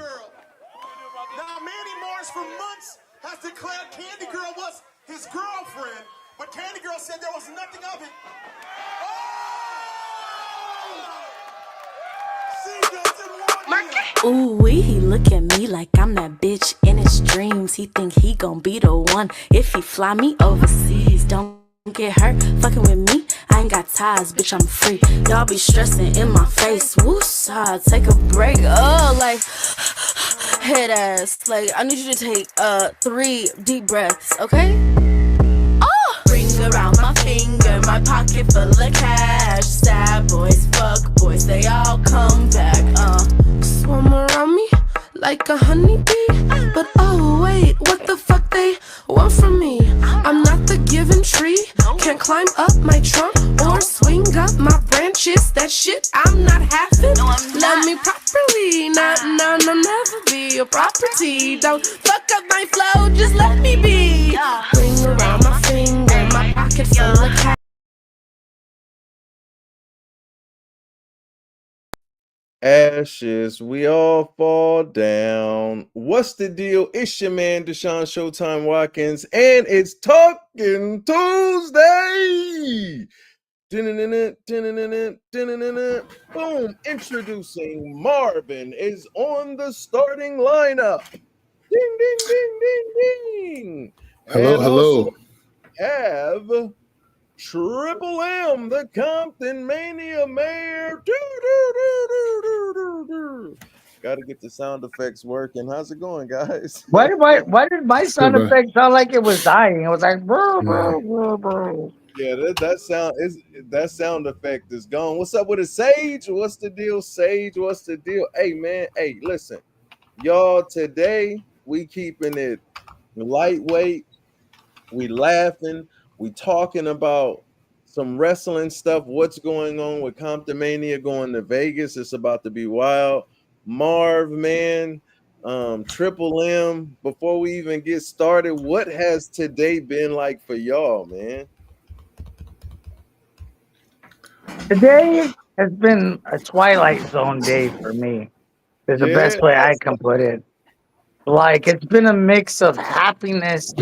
Girl. Now, Manny Morris for months has declared Candy Girl was his girlfriend, but Candy Girl said there was nothing of it. Ooh, he look at me like I'm that bitch in his dreams. He think he gon' be the one if he fly me overseas. Don't get hurt fucking with me. I ain't got ties, bitch, I'm free. Y'all be stressing in my face. Woosah, take a break. Oh, like head ass. Like I need you to take 3 deep breaths, okay? Ring around my finger, my pocket full of cash. Sad boys, fuck boys, they all come back. Swim around me like a honeybee. But oh wait, what the fuck they want from me? I'm not the given tree. Can't climb up my trunk or swing up my branches. That shit I'm not having. Love me properly, no, never be your property. Don't fuck up my flow, just let me be. Ring around my finger, my pocket full of cash. Ashes, we all fall down. What's the deal? It's your man Deshaun Showtime Watkins, and it's Talkin Tuesday. Boom! Introducing Marvin is on the starting lineup. Ding ding ding ding ding. Hello, and hello. Also have Triple M, the Comptonmania mayor. Got to get the sound effects working. How's it going, guys? Why did my sound effect sound like it was dying? It was like brr, brr, brr, brr. Yeah, that sound effect is gone. What's up with it, Sage? What's the deal, Sage? What's the deal? Hey, man. Hey, listen, y'all. Today we keeping it lightweight. We laughing. We talking about some wrestling stuff. What's going on with Comptonmania going to Vegas? It's about to be wild. Marv, man, Triple M. Before we even get started, what has today been like for y'all, man? Today has been a Twilight Zone day for me. Is the best way I can put it. Like it's been a mix of happiness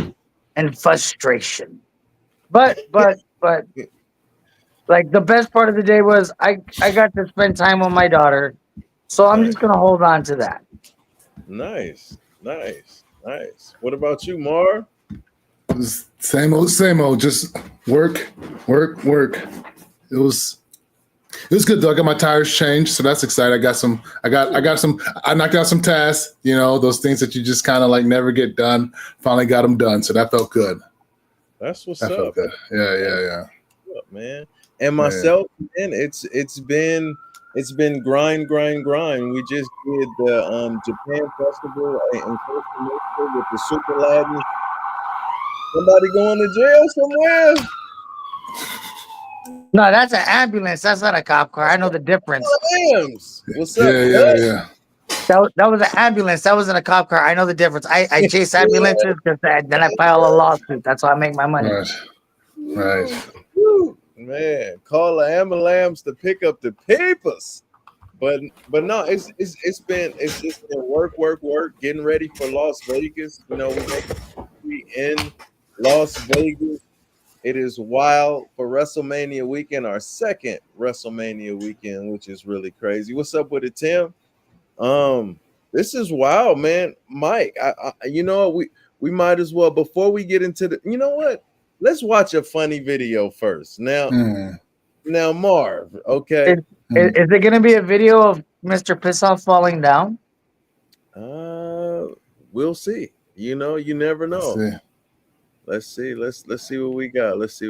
and frustration. But like the best part of the day was I got to spend time with my daughter. So I'm just gonna hold on to that. Nice. What about you, Marv? Same old. Just work. It was good though. I got my tires changed, so that's exciting. I knocked out some tasks. You know, those things that you just kind of like never get done. Finally got them done, so that felt good. That's what's that up. Felt good. Yeah. What's up, man? And myself, man, it's been grind. We just did the Japan Festival in Costa Rica with the Super Latin. Somebody going to jail somewhere? No, that's an ambulance. That's not a cop car. I know the difference. What's up? Yeah. That was an ambulance. That wasn't a cop car. I know the difference. I chase ambulances because then I file a lawsuit. That's how I make my money. Right. Man, call the ambulance to pick up the papers. But no, it's just been work, getting ready for Las Vegas. You know, we in Las Vegas. It is wild for WrestleMania weekend, our second WrestleMania weekend, which is really crazy. What's up with it, Tim? This is wild, man. Mike, you know, we might as well, before we get into the, you know what? Let's watch a funny video first. Now, Marv, okay. Is it going to be a video of Mr. Pissoff falling down? We'll see. You know, you never know. Let's see what we got. Let's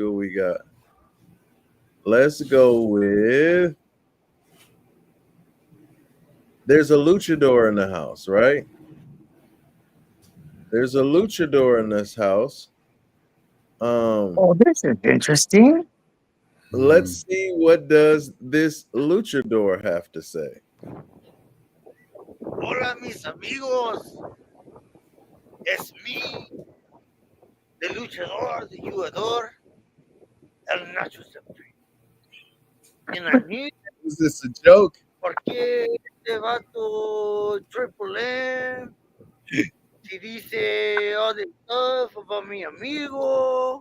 go with. There's a luchador in the house, right? There's a luchador in this house. This is interesting. Let's see what does this luchador have to say. Hola, mis amigos. Es me, the luchador, the jugador, El Nacho Supreme. And I need Is this a joke? ¿por qué este vato Triple M si dice all this stuff about mi amigo,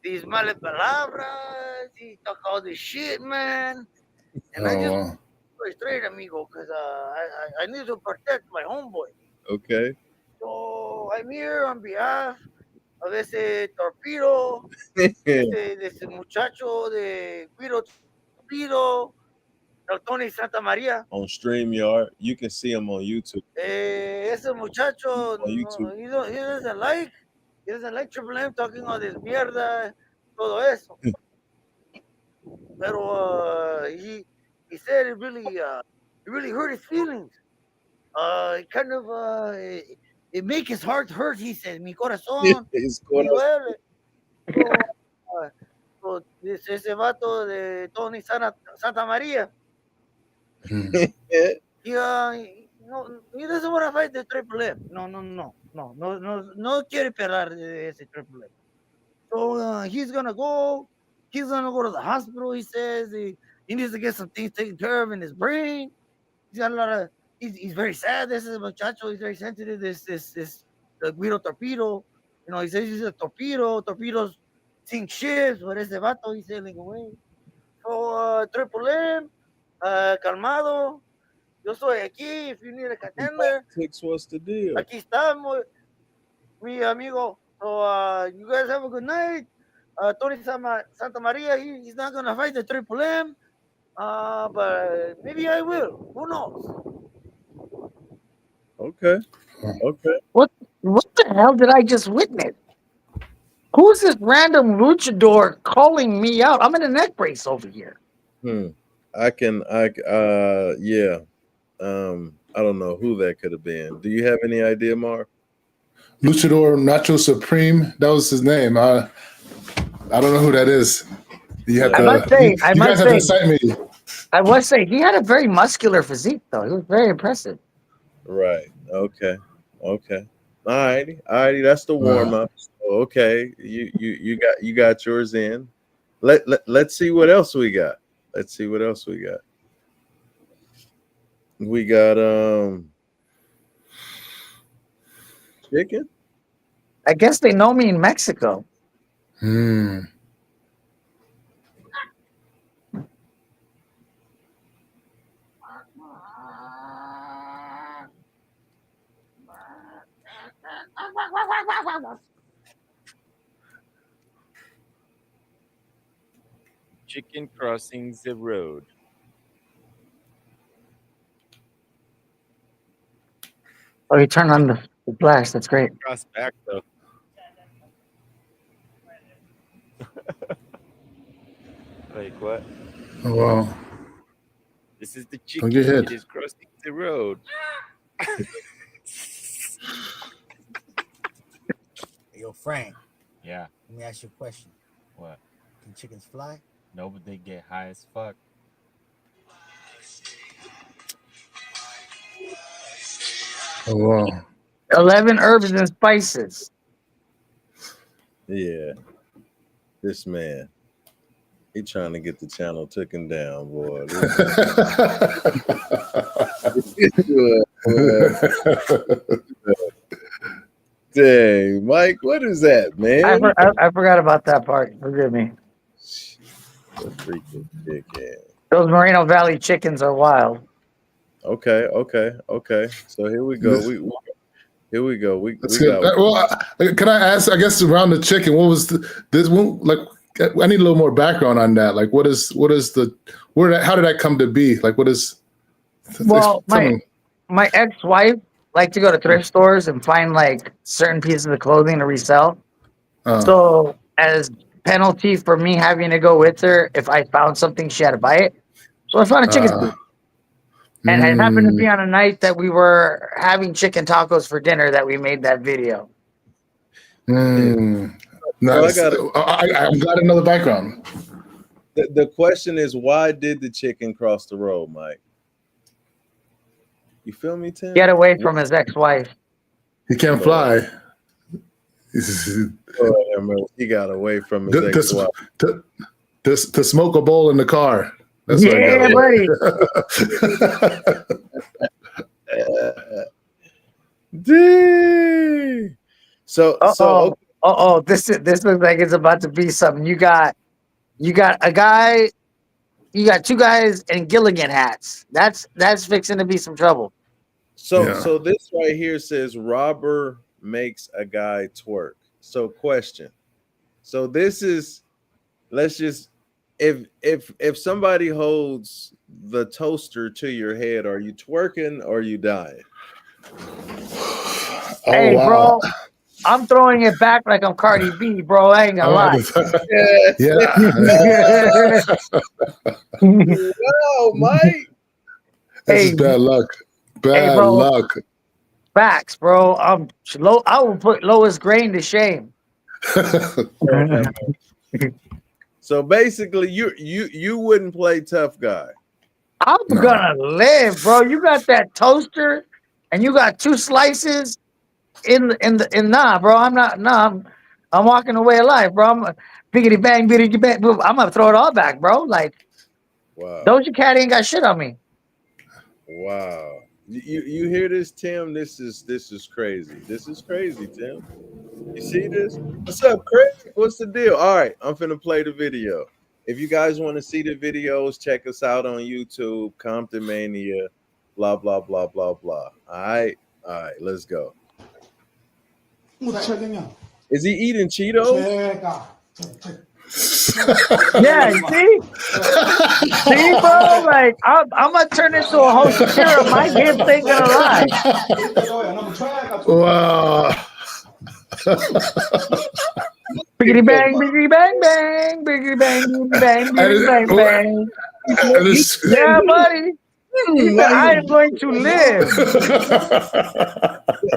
these malas palabras, he talk all this shit, man. And I just go straight, amigo, because I need to protect my homeboy. Okay. So I'm here on behalf of ese torpedo, de ese muchacho de Guido Torpedo, el Tony Santa Maria. On StreamYard. You can see him on YouTube. Ese muchacho, On YouTube. he doesn't like Triple M talking all this mierda, todo eso. Pero he said it really hurt his feelings. It kind of it make his heart hurt. He said, "Mi corazón, His me corazón. duele." So ese vato de Tony Santa Maria, he doesn't want to fight the Triple M. No quiere pelear de ese Triple M. So he's gonna go to the hospital. He says he needs to get some things taken care of in his brain. He's got a lot of. He's very sad. This is a muchacho. He's very sensitive. This Guido Torpedo. You know, he says he's a torpedo. Torpedoes sink ships, but ese vato he's sailing away. So Triple M, calmado. Yo soy aquí. If you need a contender, What's the deal? aquí estamos, mi amigo. So you guys have a good night. Tony Santa Maria, he's not gonna fight the Triple M. But maybe I will. Who knows? Okay. What the hell did I just witness? Who's this random luchador calling me out? I'm in a neck brace over here. Yeah. I don't know who that could have been. Do you have any idea, Mark? Luchador Nacho Supreme. That was his name. I don't know who that is. You have I must say, you guys have to incite me. I must say, he had a very muscular physique, though. He was very impressive. Right. Okay. Alrighty. That's the warm up. Okay. You got yours in. Let's see what else we got. We got chicken. I guess they know me in Mexico. Chicken crossing the road. Oh, you turn on the flash. That's great. Cross back though. Like what? Oh wow! This is the chicken. Don't get hit. It is crossing the road. Yo, Frank. Yeah. Let me ask you a question. What? Can chickens fly? No, but they get high as fuck. Oh wow! 11 herbs and spices. Yeah. This man. He trying to get the channel taken down, boy. Dang, Mike, what is that, man? I forgot about that part. Forgive me. The freaking dickhead. Those Moreno Valley chickens are wild. Okay. So here we go. We Let's got. get, well, can I ask? I guess around the chicken, what was this one like? I need a little more background on that. Like, what is the how did that come to be? Like, what is? Well, my ex-wife liked to go to thrift stores and find like certain pieces of clothing to resell. So as penalty for me having to go with her, if I found something, she had to buy it. So I found a chicken soup. And it happened to be on a night that we were having chicken tacos for dinner that we made that video. Nice. I'm glad another background. The question is, why did the chicken cross the road, Mike? You feel me, Tim? Get away from his ex-wife. He can't fly. He got away from his ex-wife. To smoke a bowl in the car. That's what I Yeah, got. buddy. Dang. So This looks like it's about to be something. You got a guy. You got two guys in Gilligan hats. That's fixing to be some trouble. So this right here says robber makes a guy twerk. So question. So this is, let's just, if somebody holds the toaster to your head, are you twerking or are you dying? Hey, wow. bro, I'm throwing it back like I'm Cardi B, bro. I ain't gonna lie. Yeah. Wow, Mike. This is bad luck. Bad luck. Facts, bro. I will put Lois Grain to shame. So basically, you wouldn't play tough guy. I'm gonna live, bro. You got that toaster, and you got two slices nah, bro. I'm not. Nah, I'm walking away alive, bro. I'm biggity bang, biggity bang. Boom. I'm gonna throw it all back, bro. Like, wow. Doja Cat ain't got shit on me. Wow. You hear this, Tim? This is crazy. This is crazy, Tim. You see this? What's up, Chris? What's the deal? All right, I'm finna play the video. If you guys want to see the videos, check us out on YouTube, Comptonmania, blah, blah, blah, blah, blah. All right, let's go. Is he eating Cheetos? Yeah, see? See, bro? Like, I'm gonna turn into a whole serum. My hips ain't gonna lie. Wow. Biggity bang, biggity bang, bang, biggity bang, biggity bang, biggity bang, bang. Yeah, buddy. I am going to live.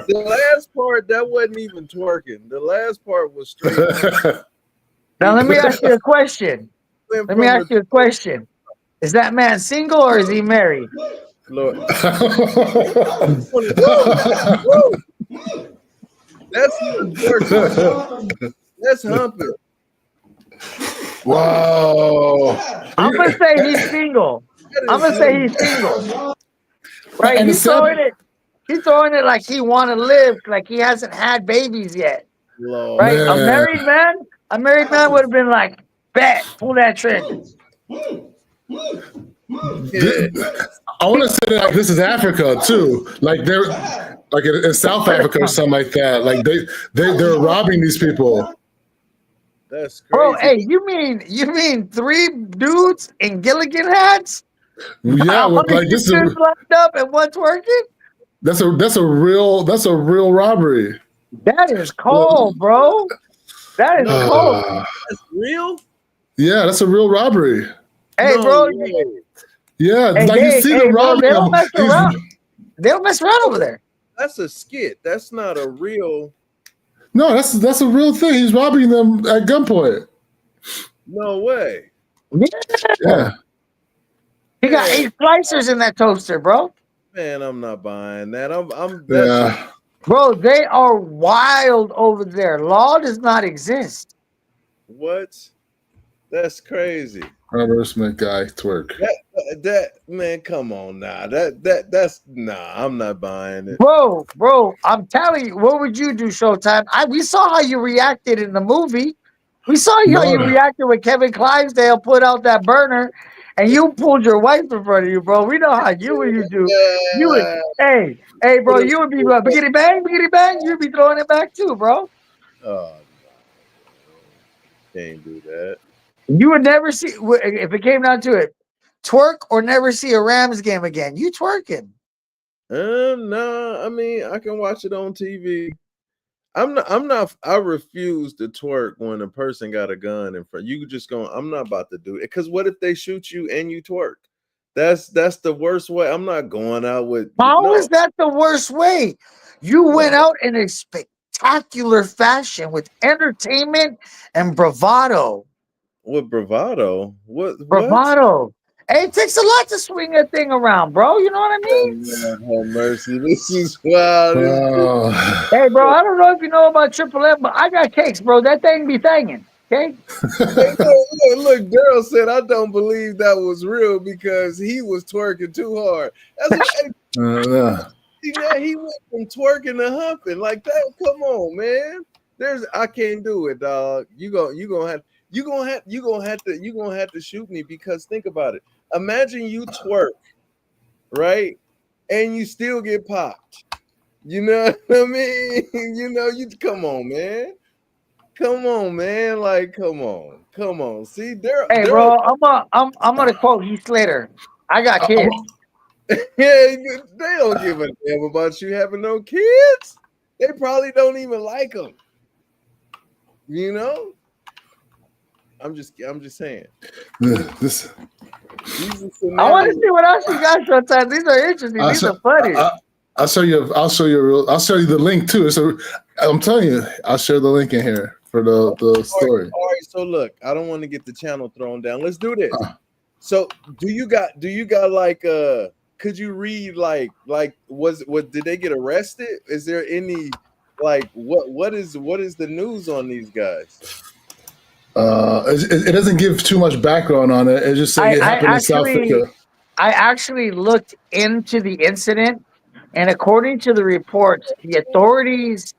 The last part, that wasn't even twerking. The last part was straight. Now, let me ask you a question. Is that man single or is he married? Lord. That's twerking. That's humping. Wow. I'm gonna say he's single. Right? And He's throwing it like he want to live, like he hasn't had babies yet. Lord. Right? Man. A married man would have been like, bet, pull that trigger. I want to say like this is Africa too. Like they're like in South Africa or something like that. Like they're robbing these people. That's crazy. Bro, hey, you mean 3 dudes in Gilligan hats? Yeah, with, like this is lined up and one's working? that's a real robbery. That is cold, bro. That is cold. That's real? Yeah, that's a real robbery. Hey, bro. Yeah, hey, like you see the robbery. They don't mess around. They don't mess around over there. That's a skit. That's not a real. No, that's a real thing. He's robbing them at gunpoint. No way. Yeah. He got 8 slicers in that toaster, bro. Man, I'm not buying that. Yeah. Bro, they are wild over there. Law does not exist. What? That's crazy. Reimbursement guy twerk. That man, come on now. That's I'm not buying it. Bro, I'm telling you, what would you do, Showtime? We saw how you reacted in the movie. We saw how you reacted when Kevin Clydesdale put out that burner and you pulled your wife in front of you, bro. We know how you do. You would, hey, bro, you would be like, biggity bang, you'd be throwing it back too, bro. Oh, no. Can't do that. You would never see, if it came down to it, twerk or never see a Rams game again. You twerking. No, I mean, I can watch it on TV. I refuse to twerk when a person got a gun in front. You just going, I'm not about to do it. Because what if they shoot you and you twerk? That's the worst way. I'm not going out with. How is that the worst way? You went out in a spectacular fashion with entertainment and bravado. With bravado? What? Bravado. Hey, it takes a lot to swing that thing around, bro. You know what I mean? Oh, mercy. This is wild. Hey, bro, I don't know if you know about Triple M, but I got cakes, bro. That thing be thangin'. Okay. Hey, look, Daryl said I don't believe that was real because he was twerking too hard. That's what see, man, he went from twerking to humping like that. Come on, man. I can't do it, dog. You gonna have to shoot me because think about it. Imagine you twerk, right? And you still get popped. You know what I mean? You come on, man. Come on, man. Like, come on. See, Hey, Daryl. bro, I'm gonna quote Heath Slater. I got kids. Yeah, they don't give a damn about you having no kids. They probably don't even like them. You know. I'm just saying. This. I want to see what else you got sometimes. These are interesting. These are funny. I'll show you the link too. So I'm telling you, I'll share the link in here for the story. All right, so look, I don't want to get the channel thrown down. Let's do this. So do you got like could you read like what did they get arrested? Is there any like what is the news on these guys? It doesn't give too much background on it. It just saying it happened in South Africa. I actually looked into the incident, and according to the reports, the authorities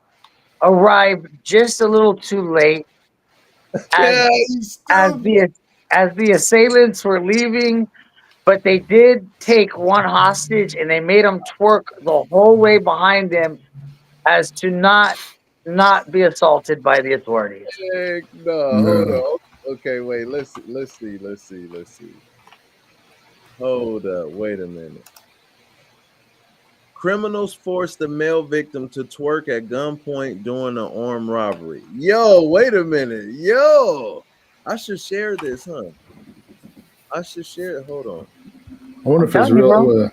arrived just a little too late as the assailants were leaving, but they did take one hostage and they made him twerk the whole way behind them as to not be assaulted by the authorities. Heck no, hold on. Okay, wait, let's see. Hold up, wait a minute. Criminals forced the male victim to twerk at gunpoint during an armed robbery. Yo, wait a minute. Yo, I should share this, huh? I should share it. Hold on. I wonder if it's real.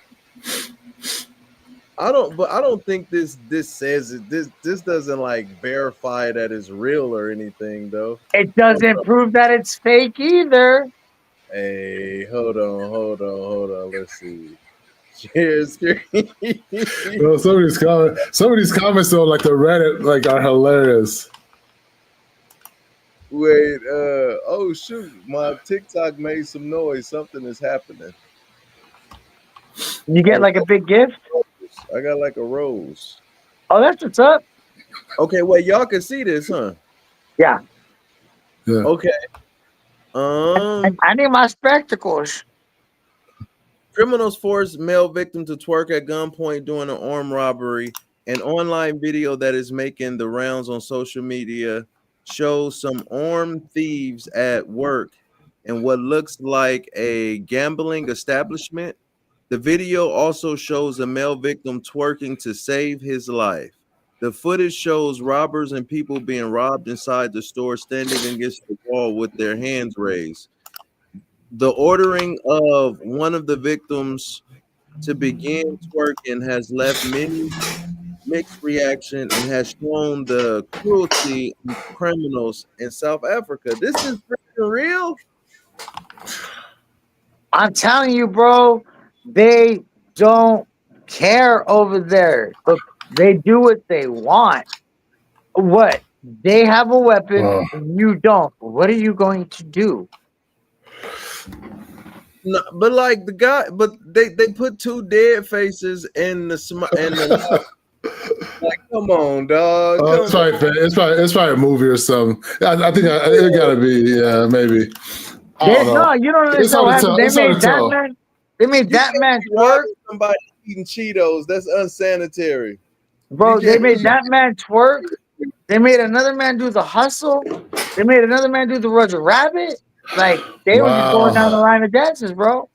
I don't think this says it. This doesn't like verify that it's real or anything though. It doesn't prove that it's fake either. Hey, hold on. Let's see. Cheers. Well, some of these comments though, like the Reddit, like are hilarious. Wait, oh shoot, my TikTok made some noise. Something is happening. You get like a big gift? I got like a rose. Oh, that's what's up. Okay, wait, y'all can see this, huh? Yeah. Okay. I need my spectacles. Criminals forced male victim to twerk at gunpoint during an armed robbery. An online video that is making the rounds on social media shows some armed thieves at work in what looks like a gambling establishment. The video also shows a male victim twerking to save his life. The footage shows robbers and people being robbed inside the store standing against the wall with their hands raised. The ordering of one of the victims to begin twerking has left many mixed reaction and has shown the cruelty of criminals in South Africa. This is freaking real. I'm telling you, bro, they don't care over there. Look, they do what they want. What? They have a weapon, you don't. What are you going to do? No, but like the guy, but they put two dead faces in the like, come on, dog. It's probably a movie or something. I think it gotta be, maybe. No, you don't understand what happened. They made that man twerk. Somebody eating Cheetos. That's unsanitary. Bro, they made that man twerk. They made another man do the hustle. They made another man do the Roger Rabbit. Like, they were just going down the line of dances, bro.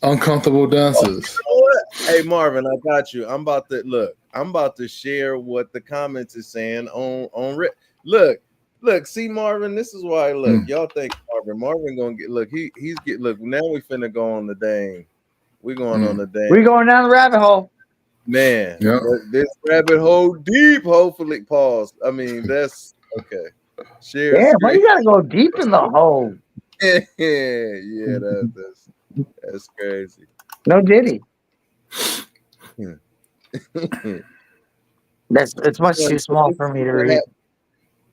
Uncomfortable dances. Hey, Marvin, I got you. I'm about to share what the comments is saying on Look, see, Marvin, this is why, y'all think Marvin gonna get, now we finna go on the dang. We're going on the dang. We're going down the rabbit hole. Man, this rabbit hole deep, hopefully, pause. I mean, that's, okay. Share Damn, why you gotta go deep in the hole? Yeah, that's crazy. No diddy. It's much too small for me to read.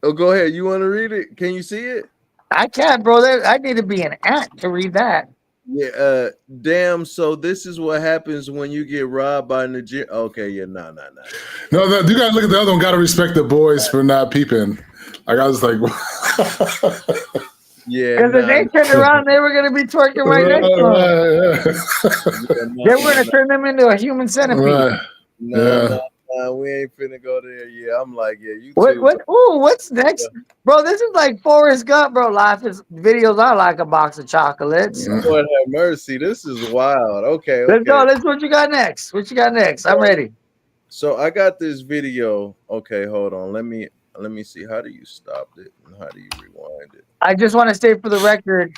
Oh, go ahead. You want to read it? Can you see it? I can't, bro. I need to be an ant to read that. Yeah, damn. So this is what happens when you get robbed by Nigeria. Okay, yeah, nah. No, you gotta look at the other one. Gotta respect the boys for not peeping. Like I was like, Yeah, Because if they turned around, they were gonna be twerking right next to him. They were gonna turn them into a human centipede. Right. Nah, we ain't finna go there. Yeah, I'm like, yeah, you What? too. What? Ooh, what's next, bro? This is like Forrest Gump, bro. Life is videos are like a box of chocolates. Lord have mercy. This is wild. Okay. Let's go. Let's. What you got next? What you got next? I'm ready. So I got this video. Okay, hold on. Let me see. How do you stop it and how do you rewind it? I just want to say for the record,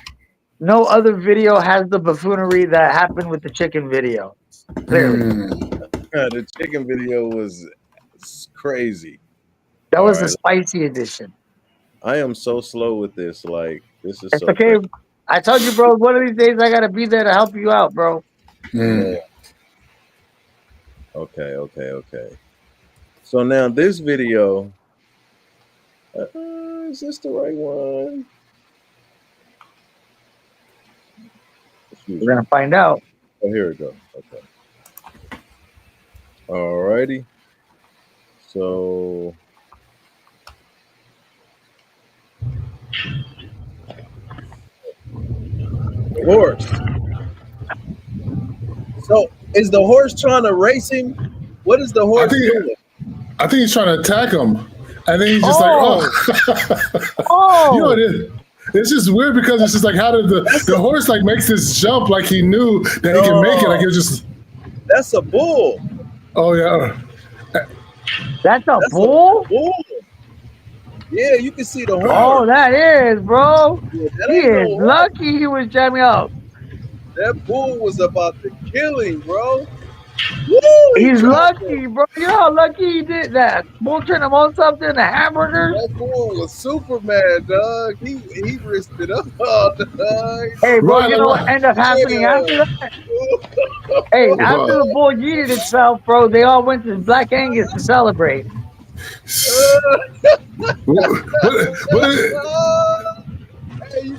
no other video has the buffoonery that happened with the chicken video. Clearly, The chicken video was crazy. that was the spicy edition. I am so slow with this. Like, this is It's so okay. crazy. I told you, bro. One of these days, I gotta be there to help you out, bro. Yeah. Okay. So now this video, is this the right one? We're gonna find out. Oh, here we go. Okay. Alrighty. So horse. So is the horse trying to race him? What is the horse doing? I think he's trying to attack him, and then he's just like, you know what it is? It's just weird because it's just like, how did the horse like makes this jump like he knew that he can make it? Like it was just. That's a bull. Oh yeah. That's a bull? Bull. Yeah, you can see the horn. Oh, that is, bro. Yeah, that He ain't is no lucky he was jamming up. That bull was about to kill him, bro. Woo, He's lucky, bro. You know how lucky he did that? Bull turned him on something, the hamburgers. That bull was Superman, dog. He risked it up, dog. Hey, bro, you know what ended up happening after that? Hey, after the bull yeeted itself, bro, they all went to Black Angus to celebrate. But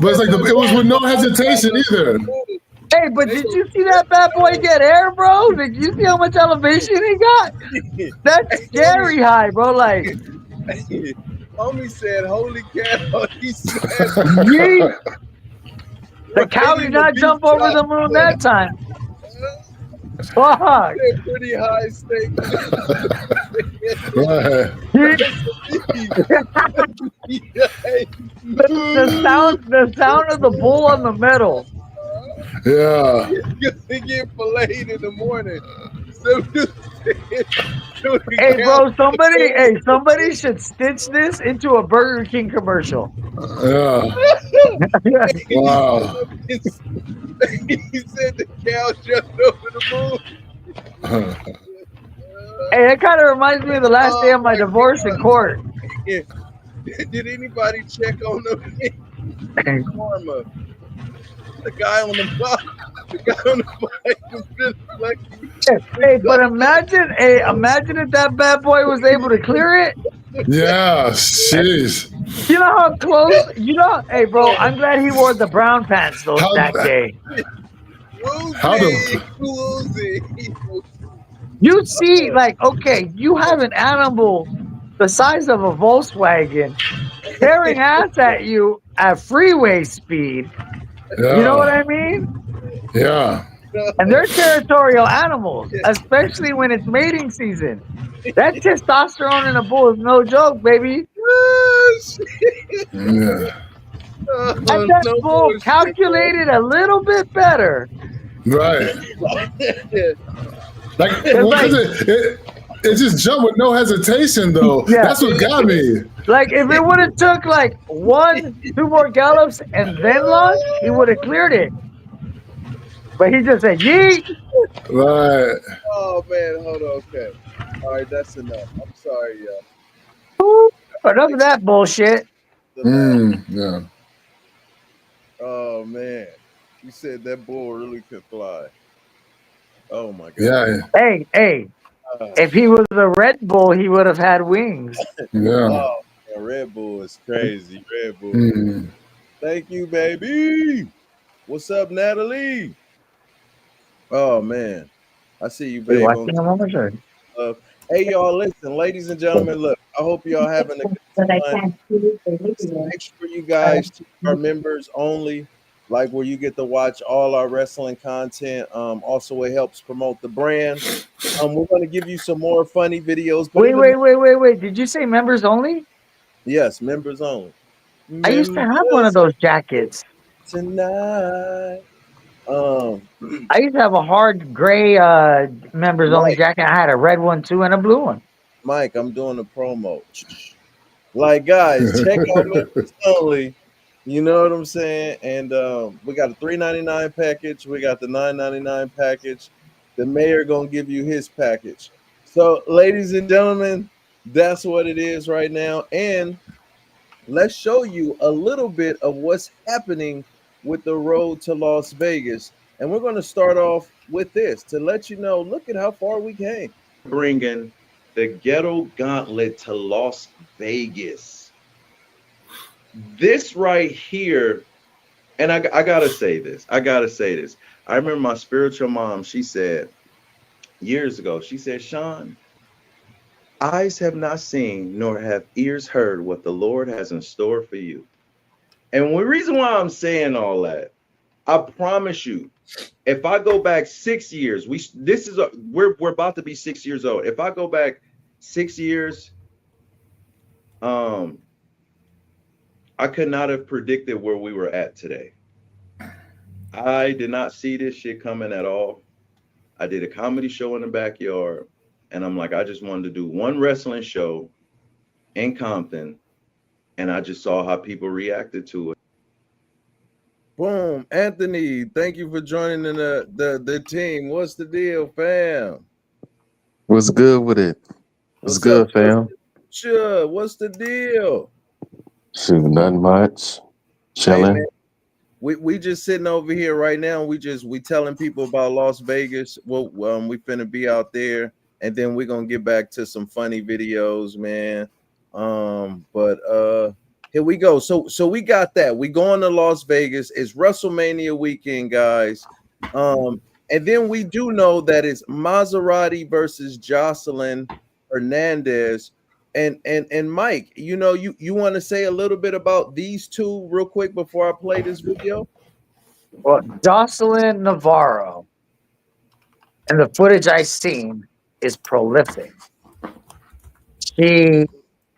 it's like it was with no hesitation either. Hey, but did you see that bad boy get air, bro? Did you see how much elevation he got? That's scary high, bro. Like, homie said, "Holy cow!" He said, yeet. The cow did not jump over the moon that time. Fuck. Pretty high stake. the sound of the bull on the metal. Yeah. You get filleted in the morning. Hey, bro, somebody should stitch this into a Burger King commercial. Yeah. Wow. He said the cow jumped over the moon. Hey, that kind of reminds me of the last day of my divorce in court. Did anybody check on the karma? The guy on the block. The guy on the bike was just lucky. Hey, but imagine if that bad boy was able to clear it. Yeah, jeez. You know how close? Hey, bro, I'm glad he wore the brown pants that day. You see, like, okay, you have an animal the size of a Volkswagen staring ass at you at freeway speed. Yeah. You know what I mean? Yeah. And they're territorial animals, especially when it's mating season. That testosterone in a bull is no joke, baby. Yeah. And that bull calculated a little bit better. Right. Like, it just jumped with no hesitation, though. Yeah. That's what got me. Like, if it would have took, like, 2 more gallops and then launched, he would have cleared it. But he just said, yeet. Right. Oh, man, hold on. Okay. All right, that's enough. I'm sorry, y'all. Enough of that bullshit. Yeah. Oh, man. You said that bull really could fly. Oh, my God. Yeah. Hey. If he was a Red Bull, he would have had wings. Yeah. Oh, man, Red Bull is crazy. Red Bull. Thank you, baby. What's up, Natalie? Oh man, I see you, Wait, babe. On watching a moment or? hey, y'all, listen, ladies and gentlemen. Look, I hope y'all having a good But I time. can't see the video. Make sure you guys are members only, like where you get to watch all our wrestling content. Also, it helps promote the brand. We're going to give you some more funny videos, but Wait. Did you say members only? yes, members only. I used to have one of Members those jackets. tonight. Um, I used to have a hard gray members only Mike, jacket. I had a red one too and a blue one. Mike, I'm doing a promo. Like, guys, check out members only. You know what I'm saying? And we got a $3.99 package. We got the $9.99 package. The mayor gonna give you his package. So, ladies and gentlemen, that's what it is right now. And let's show you a little bit of what's happening with the road to Las Vegas. And we're going to start off with this to let you know, look at how far we came. Bringing the Ghetto Gauntlet to Las Vegas. This right here, and I gotta say this. I remember my spiritual mom, she said years ago, she said, Sean, eyes have not seen nor have ears heard what the Lord has in store for you. And the reason why I'm saying all that, I promise you, if I go back 6 years, we're about to be 6 years old. If I go back 6 years, I could not have predicted where we were at today. I did not see this shit coming at all. I did a comedy show in the backyard, and I'm like, I just wanted to do one wrestling show in Compton, and I just saw how people reacted to it. Boom, Anthony, thank you for joining the team. What's the deal, fam? What's good with it? What's good, fam? Sure, what's the deal? Shoot, nothing much. Chilling. Hey, we just sitting over here right now. We telling people about Las Vegas. Well, we finna be out there, and then we're gonna get back to some funny videos, man. But here we go. So we got that. We going to Las Vegas. It's WrestleMania weekend, guys. And then we do know that it's Maserati versus Jocelyn Hernandez. And Mike, you know, you want to say a little bit about these two real quick before I play this video? Well, Jocelyn Navarro, and the footage I've seen is prolific. She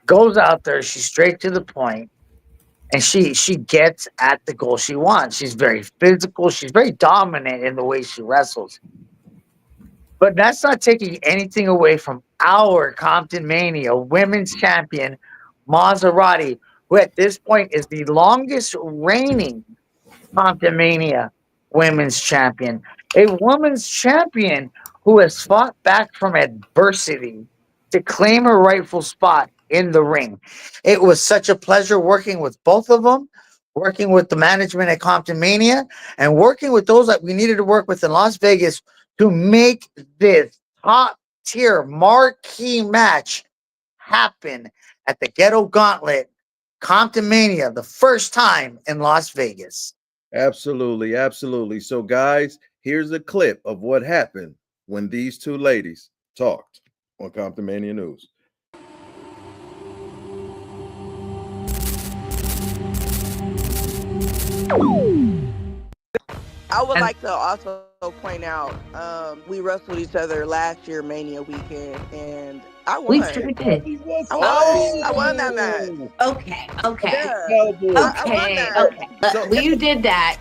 goes out there, she's straight to the point, and she gets at the goal she wants. She's very physical, she's very dominant in the way she wrestles. But that's not taking anything away from our Comptonmania women's champion, Maserati, who at this point is the longest reigning Comptonmania women's champion. A women's champion who has fought back from adversity to claim her rightful spot in the ring. It was such a pleasure working with both of them, working with the management at Comptonmania, and working with those that we needed to work with in Las Vegas to make this top tier marquee match happen at the Ghetto Gauntlet Comptonmania, the first time in Las Vegas. Absolutely, absolutely. So, guys, here's a clip of what happened when these two ladies talked on Comptonmania News. I would like to also point out, we wrestled each other last year, Mania weekend, and I won. We sure did. I won that match. Okay. Yeah. Okay. Well, you did that.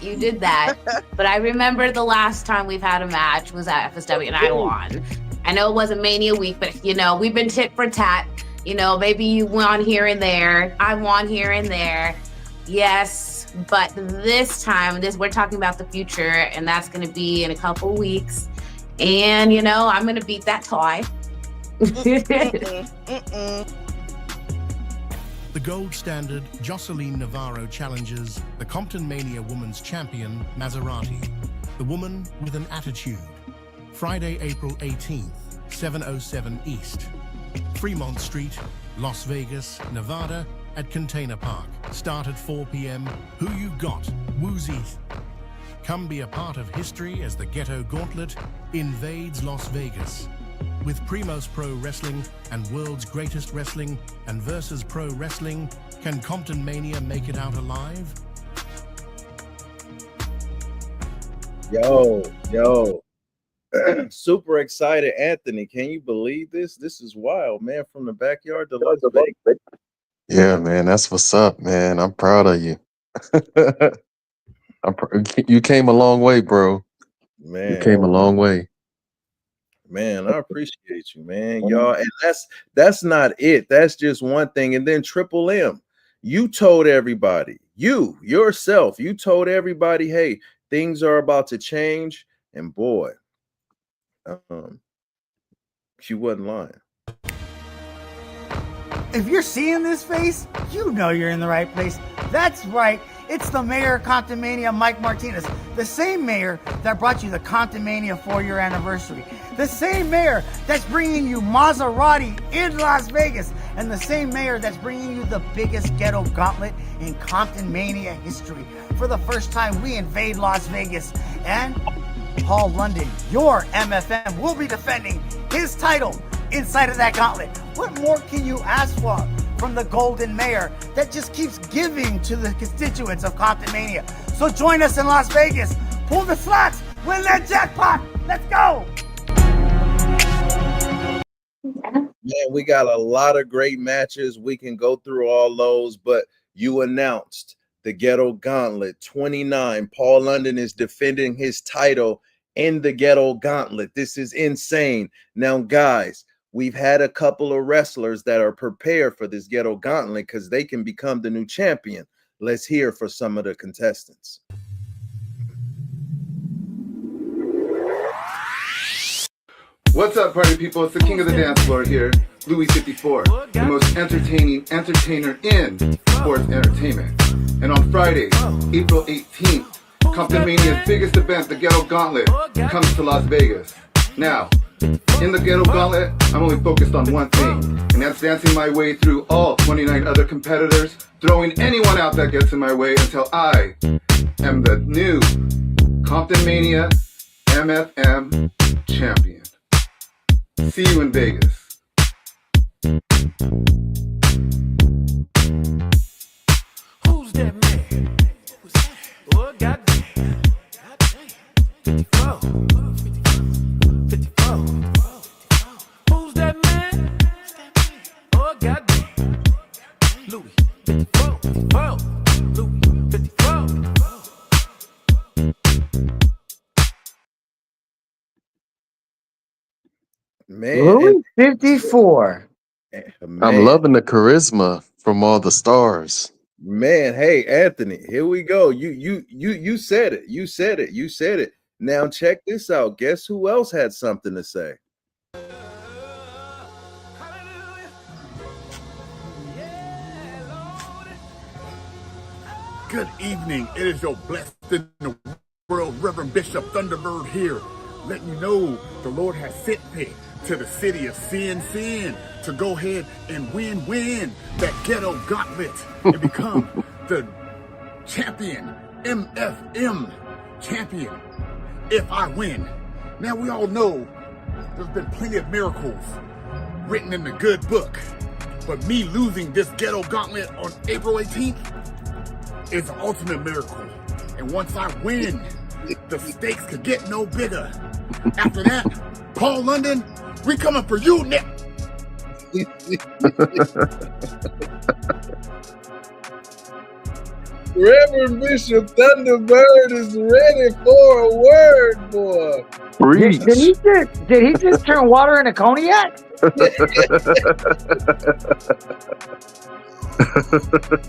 But I remember the last time we've had a match was at FSW, and I won. I know it wasn't Mania week, but you know, we've been tit for tat. You know, maybe you won here and there. I won here and there. Yes, but this time, we're talking about the future, and that's going to be in a couple weeks. And you know, I'm going to beat that toy. The gold standard Jocelyn Navarro challenges the Comptonmania Women's Champion, Maserati, the woman with an attitude. Friday, April 18th, 707 East, Fremont Street, Las Vegas, Nevada, at Container Park. Start at 4 p.m. Who you got? Woozy. Come be a part of history as the Ghetto Gauntlet invades Las Vegas. With Primos Pro Wrestling and World's Greatest Wrestling and Versus Pro Wrestling, can Comptonmania make it out alive? Yo. Super excited, Anthony. Can you believe this? This is wild, man. From the backyard to Las Vegas. Yeah, man, that's what's up, man. I'm proud of you. You came a long way, bro. Man. You came a long way. Man, I appreciate you, man. Y'all, and that's not it. That's just one thing. And then Triple M, you told everybody, you told everybody, hey, things are about to change. And boy, she wasn't lying. If you're seeing this face, you know you're in the right place. That's right. It's the mayor of Comptonmania, Mike Martinez, the same mayor that brought you the Comptonmania 4-year anniversary, the same mayor that's bringing you Maserati in Las Vegas, and the same mayor that's bringing you the biggest ghetto gauntlet in Comptonmania history. For the first time, we invade Las Vegas, and Paul London, your MFM, will be defending his title inside of that gauntlet. What more can you ask for from the Golden Mayor that just keeps giving to the constituents of Comptonmania? So join us in Las Vegas. Pull the slots, win that jackpot. Let's go. Man, we got a lot of great matches. We can go through all those, but you announced the Ghetto Gauntlet 29. Paul London is defending his title in the Ghetto Gauntlet. This is insane. Now, guys, we've had a couple of wrestlers that are prepared for this Ghetto Gauntlet because they can become the new champion. Let's hear for some of the contestants. What's up, party people? It's the king of the dance floor here, Louis 54, the most entertaining entertainer in sports entertainment. And on Friday, April 18th, Comptonmania's biggest event, the Ghetto Gauntlet, comes to Las Vegas. Now, in the Ghetto Gauntlet, I'm only focused on one thing, and that's dancing my way through all 29 other competitors, throwing anyone out that gets in my way until I am the new Comptonmania MFM champion. See you in Vegas. Who's that man? Oh, goddamn. 54. 54. Who's that man? Oh, goddamn. Louis 54. Louis 54. Man, Louis 54. I'm loving the charisma from all the stars. Man, hey, Anthony, here we go. You said it. You said it. You said it. Now check this out. Guess who else had something to say? Good evening. It is your blessed in the world, Reverend Bishop Thunderbird here, letting you know the Lord has sent me to the city of Sin to go ahead and win that Ghetto Gauntlet and become the champion, MFM champion, if I win. Now we all know there's been plenty of miracles written in the good book, but me losing this Ghetto Gauntlet on April 18th is the ultimate miracle. And once I win, the stakes could get no bigger. After that, Paul London, we coming for you, Nick. Reverend Bishop Thunderbird is ready for a word, boy. Did he just turn water into cognac?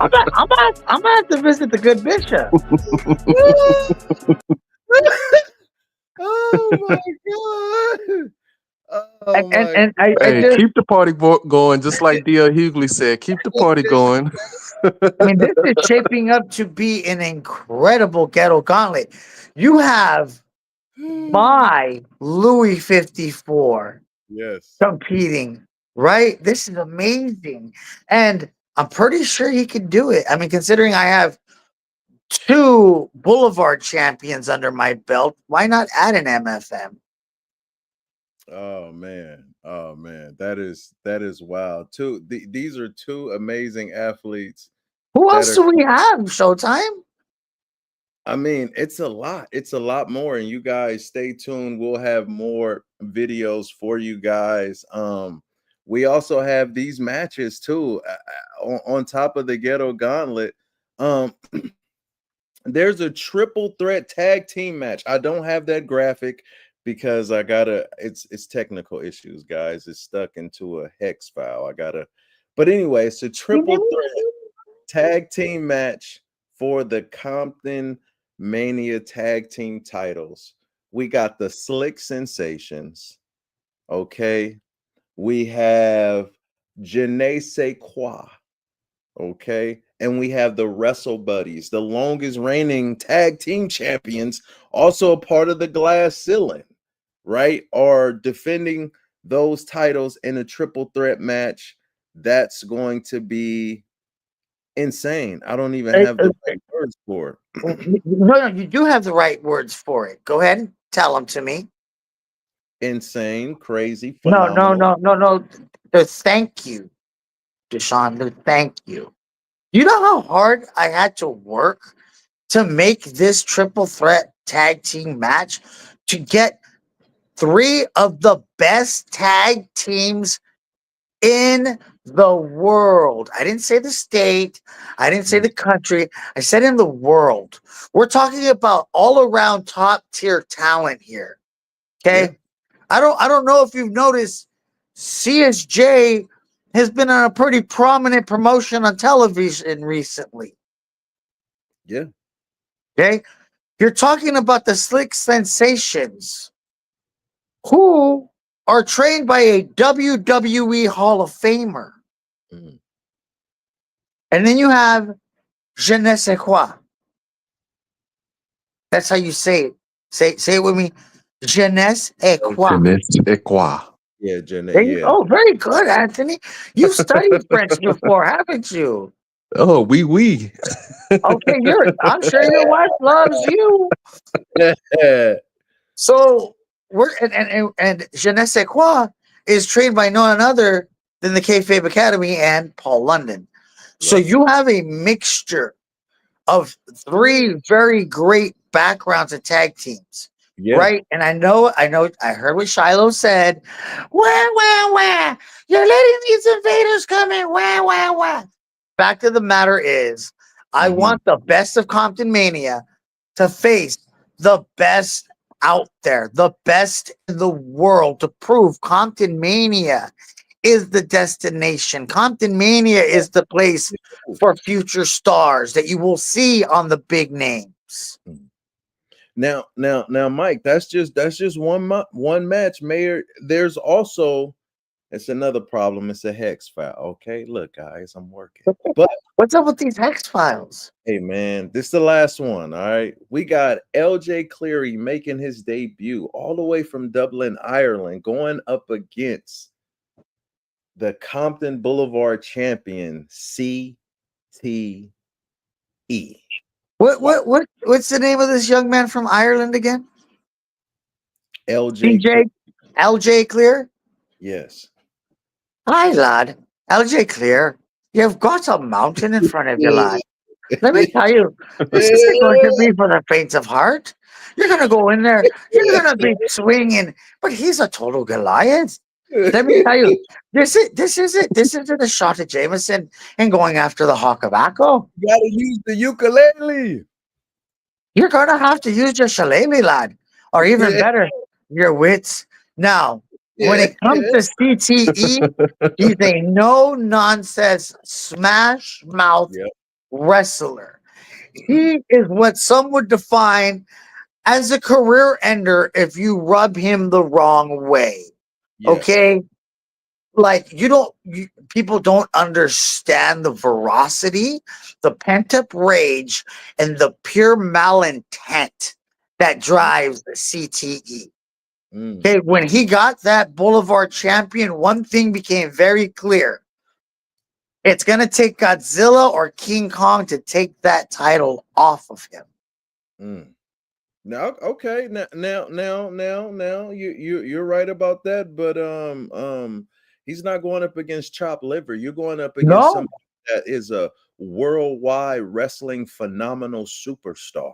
I'm gonna have to visit the good bishop. Oh my god! Hey, keep the party going, just like D.L. Hughley said. Keep the party going. I mean, this is shaping up to be an incredible Ghetto Gauntlet. You have my Louis 54 yes competing, right? This is amazing. And I'm pretty sure he could do it. I mean, considering I have 2 Boulevard champions under my belt, why not add an MFM? Oh man, that is wild. These are 2 amazing athletes. Who else do we have? Showtime? I mean, it's a lot. It's a lot more, and you guys stay tuned. We'll have more videos for you guys. We also have these matches too on top of the Ghetto Gauntlet. There's a triple threat tag team match. I don't have that graphic because I gotta. It's technical issues, guys. It's stuck into a hex file. But anyway, it's a triple threat tag team match for the Compton Mania tag team titles. We got the Slick Sensations. Okay. We have Je ne sais quoi. Okay. And we have the Wrestle Buddies, the longest reigning tag team champions, also a part of the glass ceiling, right? Are defending those titles in a triple threat match. That's going to be insane. I don't even have the right words for it. No, you do have the right words for it. Go ahead and tell them to me. Insane, crazy, phenomenal. No. The thank you, Deshaun. The thank you. You know how hard I had to work to make this triple threat tag team match to get 3 of the best tag teams in the world. I didn't say the state. I didn't say the country. I said in the world. We're talking about all around top tier talent here. Okay. Yeah. I don't know if you've noticed CSJ has been on a pretty prominent promotion on television recently. Yeah. Okay. You're talking about the Slick Sensations, who are trained by a WWE Hall of Famer. Mm. And then you have Je ne sais quoi. That's how you say it. Say it with me. Je ne sais quoi. Je ne sais quoi. Yeah, yeah. Oh, very good, Anthony. You've studied French before, haven't you? Oh, oui. Okay, I'm sure your wife loves you. So we're and Je ne sais quoi is trained by none other than the Kayfabe Academy and Paul London. So you have a mixture of 3 very great backgrounds of tag teams. Yeah. Right. And I heard what Shiloh said. Wah. You're letting these invaders come in. Wah. Fact of the matter is, I want the best of Compton Mania to face the best out there, the best in the world, to prove Compton Mania is the destination. Compton Mania is the place for future stars that you will see on the big names. Now, Mike, that's just one match, Mayor. There's also, it's another problem. It's a hex file. Okay, look, guys, I'm working. But what's up with these hex files? Hey, man, this is the last one. All right, we got LJ Cleary making his debut all the way from Dublin, Ireland, going up against the Compton Boulevard champion CTE. What's the name of this young man from Ireland again? LJ Clear? Yes. Hi, lad. LJ Clear. You've got a mountain in front of you, lad. Let me tell you, this isn't going to be for the faint of heart. You're going to go in there. You're going to be swinging, but he's a total Goliath. Let me tell you, this isn't a shot at Jameson and going after the Hawk of Acco. You got to use the ukulele. You're going to have to use your shillelagh, lad, or even better, your wits. Now, when it comes to CTE, he's a no-nonsense, smash-mouth wrestler. He is what some would define as a career ender if you rub him the wrong way. Yes. Okay? Like, people don't understand the veracity, the pent-up rage, and the pure malintent that drives the CTE. Okay, when he got that Boulevard champion, one thing became very clear. It's gonna take Godzilla or King Kong to take that title off of him. Now, okay, now, you're right about that, but he's not going up against Chop Liver. You're going up against No. somebody that is a worldwide wrestling phenomenal superstar.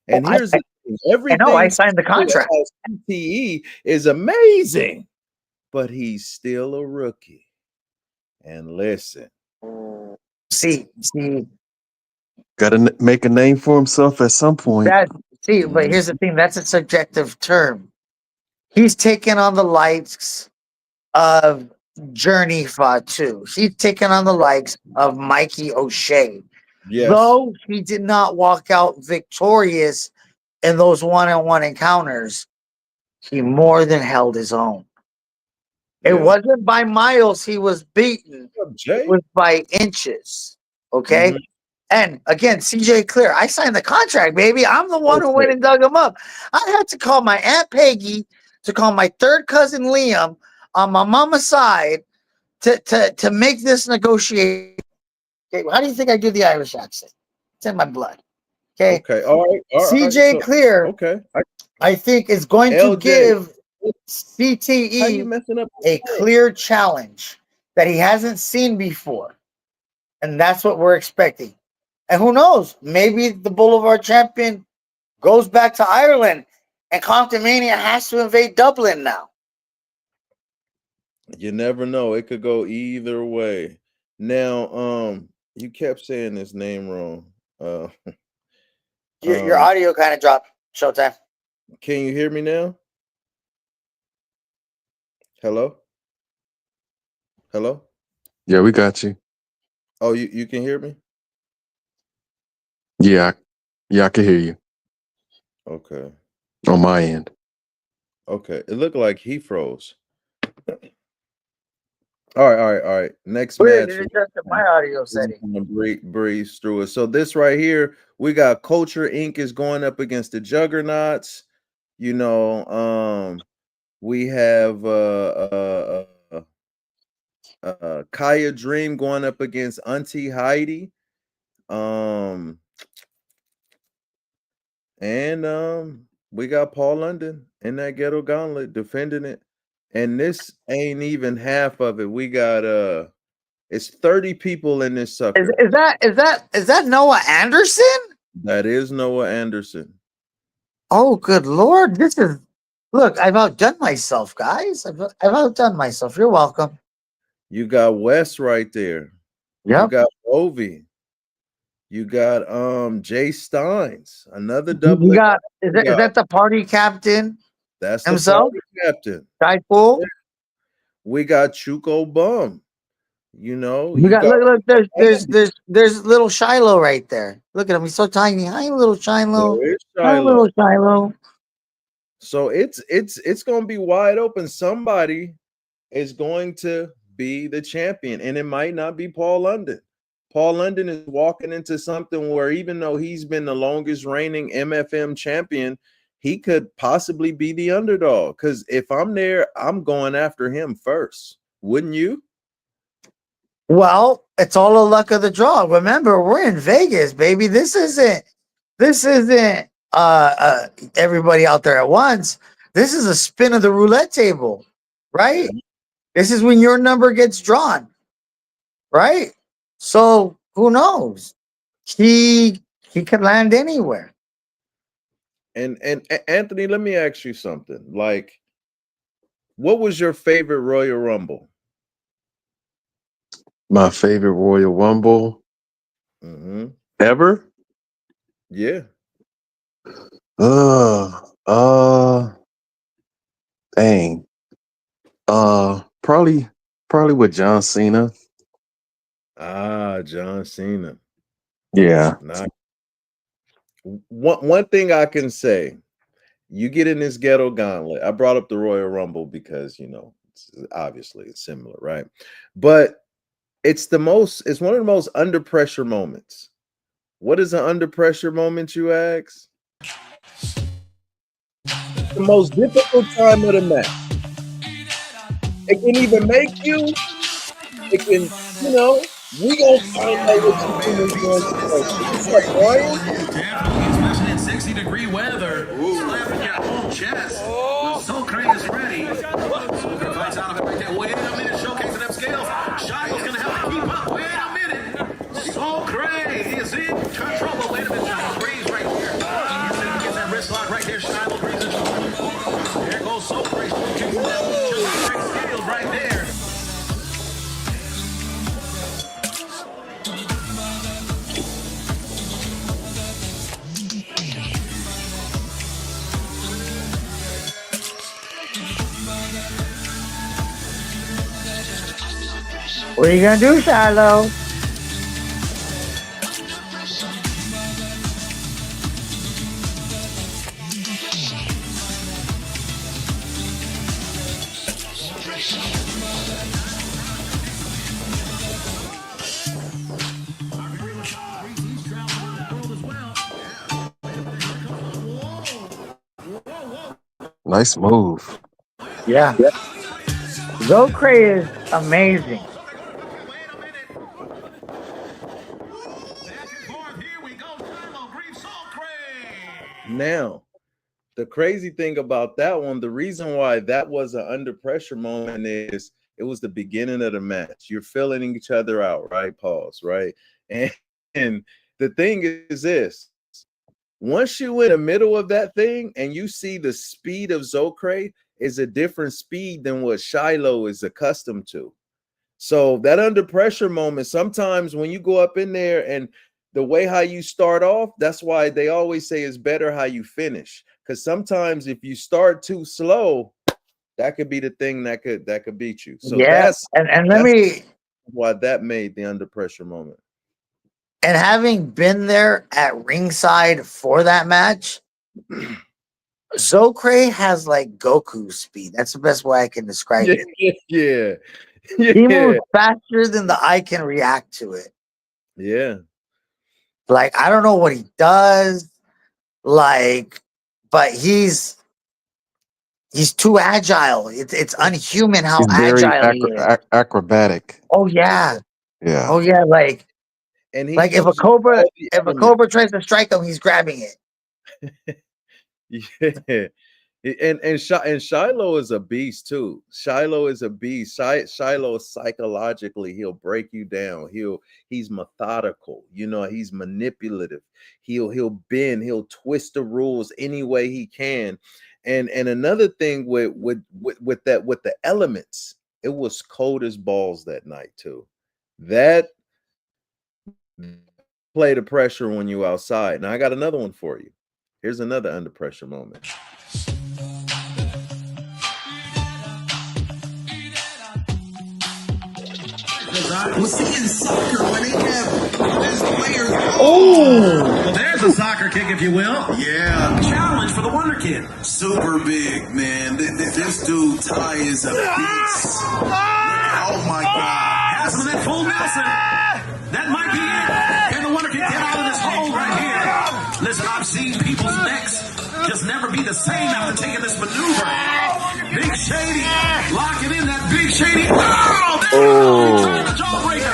And here's the thing: everything I signed the contract. CTE is amazing, but he's still a rookie. And listen, see, got to make a name for himself at some point. but here's the thing: that's a subjective term. He's taken on the likes of Journey Fatu. He's taken on the likes of Mikey O'Shea. Yes. Though he did not walk out victorious in those one-on-one encounters, he more than held his own. It wasn't by miles he was beaten. It was by inches. Okay? And again, CJ Clear, I signed the contract, baby. I'm the one who went and dug him up. I had to call my Aunt Peggy, to call my third cousin Liam on my mama's side to make this negotiation. Okay, how do you think I do the Irish accent? It's in my blood. Okay. Okay. All right. CJ Clear. Okay. I think is going to give CTE a clear challenge that he hasn't seen before. And that's what we're expecting. And who knows? Maybe the Boulevard champion goes back to Ireland and Comptonmania has to invade Dublin now. You never know. It could go either way. Now, you kept saying his name wrong. Your audio kind of dropped, Showtime. Can you hear me now? Hello? Hello? Yeah, we got you. Oh, you can hear me? Yeah, I can hear you. Okay. On my end. Okay. It looked like he froze. All right. Next match. It adjusted my audio setting. Breeze through it. So this right here, we got Culture Inc. is going up against the Juggernauts. You know, we have Kaya Dream going up against Auntie Heidi. And we got Paul London in that ghetto gauntlet defending it. And this ain't even half of it. We got it's 30 people in this sucker. Is that Noah Anderson? That is Noah Anderson. Oh, good Lord. Look, I've outdone myself, guys. I've outdone myself. You're welcome. You got Wes right there. Yep. You got Ovi. You got Jay Steins, another double. You got is that the party captain? That's himself? the party captain. Guy cool. Yeah. We got Chuko Bum. You know, You got look. There's little Shiloh right there. Look at him. He's so tiny. Hi, little Shiloh. There is Hi, little Shiloh. So it's gonna be wide open. Somebody is going to be the champion, and it might not be Paul London. Paul London is walking into something where even though he's been the longest reigning MFM champion, he could possibly be the underdog. Because if I'm there, I'm going after him first. Wouldn't you? Well, it's all the luck of the draw. Remember, we're in Vegas, baby. This isn't everybody out there at once. This is a spin of the roulette table, right? This is when your number gets drawn, right? So who knows? He could land anywhere. And Anthony, let me ask you something. Like, what was your favorite Royal Rumble? My favorite Royal Rumble ever? Yeah. Dang. Probably with John Cena. John Cena. Yeah. One thing I can say, you get in this ghetto gauntlet. I brought up the Royal Rumble because, you know, obviously it's similar, right? But it's one of the most under pressure moments. What is an under pressure moment, you ask? The most difficult time of the match. It can either make you, it can, you know, We gonna find out what you think is going to say. What's up, Brian? Definitely, especially in 60-degree weather. Slapping your whole chest. So crazy is ready. Fights out of it right there. Wait a minute, showcasing them scales. Shiloh's gonna have to keep up. Wait a minute. So crazy is in trouble. Wait a minute, Shiloh breathes right here. He's gonna get that wrist lock right there. Shiloh breathes in trouble. There goes So crazy. Kicking down scales right there. What are you gonna do, Shiloh? Nice move. Yeah. Zocre is amazing. Now, the crazy thing about that one, the reason why that was an under pressure moment is it was the beginning of the match. You're filling each other out, right? Pause, right? And the thing is this. Once you in the middle of that thing and you see the speed of Zocre is a different speed than what Shiloh is accustomed to. So that under pressure moment, sometimes when you go up in there and the way how you start off, that's why they always say it's better how you finish. Because sometimes if you start too slow, that could be the thing that could beat you. So yeah, and let me why that made the under pressure moment. And having been there at ringside for that match, Zocre has like Goku speed. That's the best way I can describe it. Yeah. He moves faster than the eye can react to it. Yeah. Like, I don't know what he does, like, but he's too agile. It's unhuman how He's very agile he is. acrobatic. Oh yeah. Yeah. Oh yeah, like, and he like if a cobra tries to strike him, he's grabbing it. Yeah. And Shiloh is a beast too. Shiloh is a beast. Shiloh psychologically, he'll break you down. He's methodical. You know, he's manipulative. He'll bend. He'll twist the rules any way he can. And another thing with the elements, it was cold as balls that night too. That play the pressure when you outside. Now I got another one for you. Here's another under pressure moment. We'll see in soccer when they have best players. Oh, well, there's a soccer kick, if you will. Yeah. Challenge for the Wonder Kid. Super big, man. This dude, Ty, is a beast. Oh, my God. Has him in that full Nelson. That might be it. Can the Wonder Kid get out of this hole right here? Listen, I've seen people's necks just never be the same after taking this maneuver. Big Shady locking in that Big Shady. Oh, there the jawbreaker.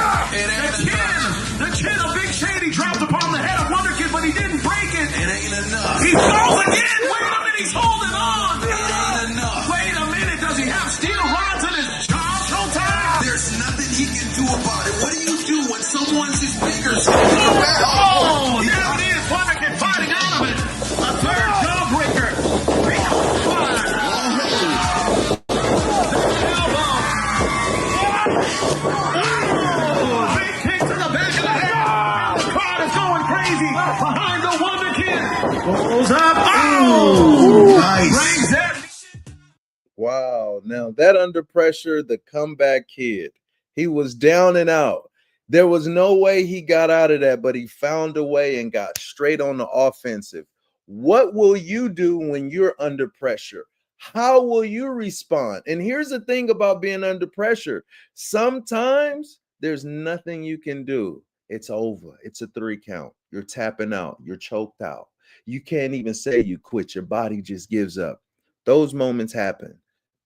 The chin of Big Shady dropped upon the head of Wonder Kid, but he didn't break it. It ain't enough. He falls again. Wait a minute, he's holding on. It ain't enough. Wait a minute, does he have steel rods in his jaw? Showtime. There's nothing he can do about it. What do you do when someone's his bigger? Oh, there it is. Wonder Kid fighting out of it. A third jawbreaker. Behind the Wonder Kid. Goes up. Oh! Nice. Wow. Now that under pressure, the comeback kid, he was down and out. There was no way he got out of that, but he found a way and got straight on the offensive. What will you do when you're under pressure? How will you respond? And here's the thing about being under pressure. Sometimes there's nothing you can do. It's over. It's a 3 count. You're tapping out. You're choked out. You can't even say you quit. Your body just gives up. Those moments happen.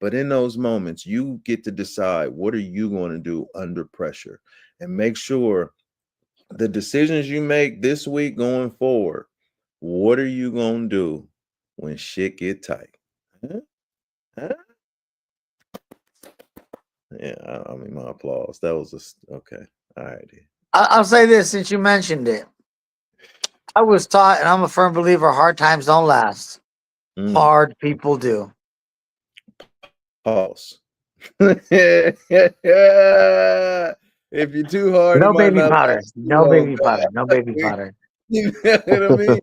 But in those moments, you get to decide what are you going to do under pressure, and make sure the decisions you make this week going forward, what are you going to do when shit get tight? Huh? Huh? Yeah, I mean, my applause. That was okay. All right. I'll say this since you mentioned it. I was taught, and I'm a firm believer, hard times don't last. Hard people do. Pause. If you're too hard, it No might baby not powder. last too No long. baby powder. No baby powder. You know what I mean?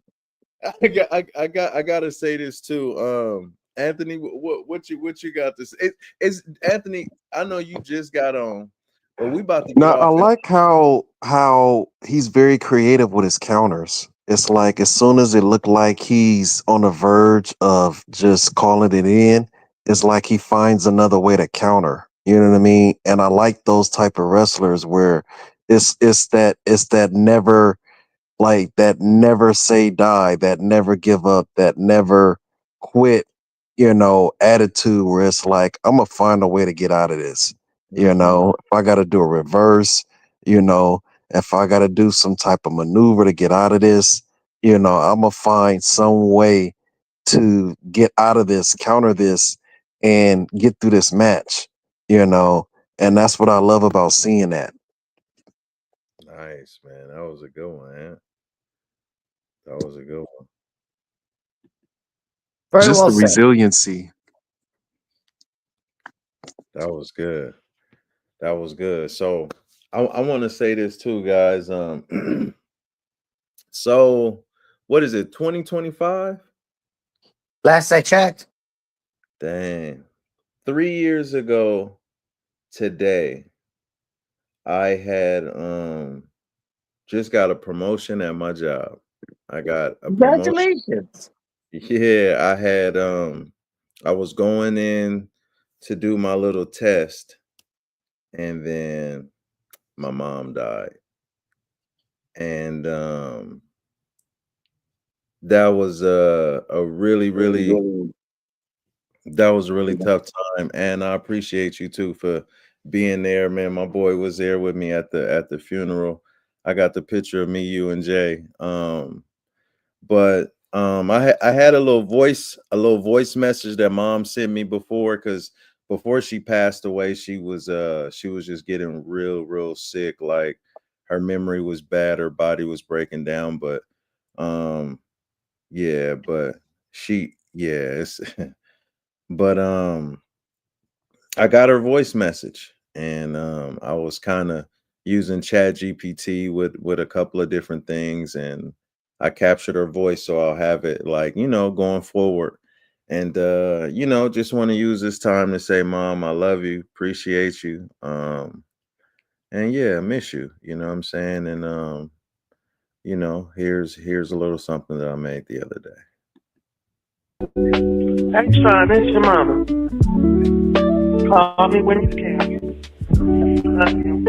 I gotta say this too. Anthony, what you got to say? It's Anthony. I know you just got on, but we about to get Now I off. like how he's very creative with his counters. It's like as soon as it looked like he's on the verge of just calling it in, it's like he finds another way to counter. You know what I mean? And I like those type of wrestlers where it's that never like that never say die, that never give up, that never quit, attitude where it's like, I'm gonna find a way to get out of this. If I gotta do a reverse, if I gotta do some type of maneuver to get out of this, I'm gonna find some way to get out of this, counter this, and get through this match, and that's what I love about seeing that. Nice, man. That was a good one, man. That was a good one. Very Just well the said. resiliency. That was good. That was good. So I want to say this too, guys. So what is it? 2025? Last I checked. Dang. 3 years ago today, I had just got a promotion at my job. I got a promotion. Congratulations. Yeah, I was going in to do my little test, and then my mom died. And that was a really, really that was a really tough time. And I appreciate you too for being there, man. My boy was there with me at the funeral. I got the picture of me, you, and Jay. But I had a little voice message that mom sent me because before she passed away, she was just getting real sick. Like her memory was bad, her body was breaking down. But yeah, but it's but I got her voice message, and I was kind of using Chat GPT with a couple of different things, and I captured her voice, so I'll have it like going forward. And just want to use this time to say, Mom, I love you, appreciate you, and yeah, miss you. You know what I'm saying? And here's a little something that I made the other day. Hey, son, it's your mama. Call me when you can. Love you.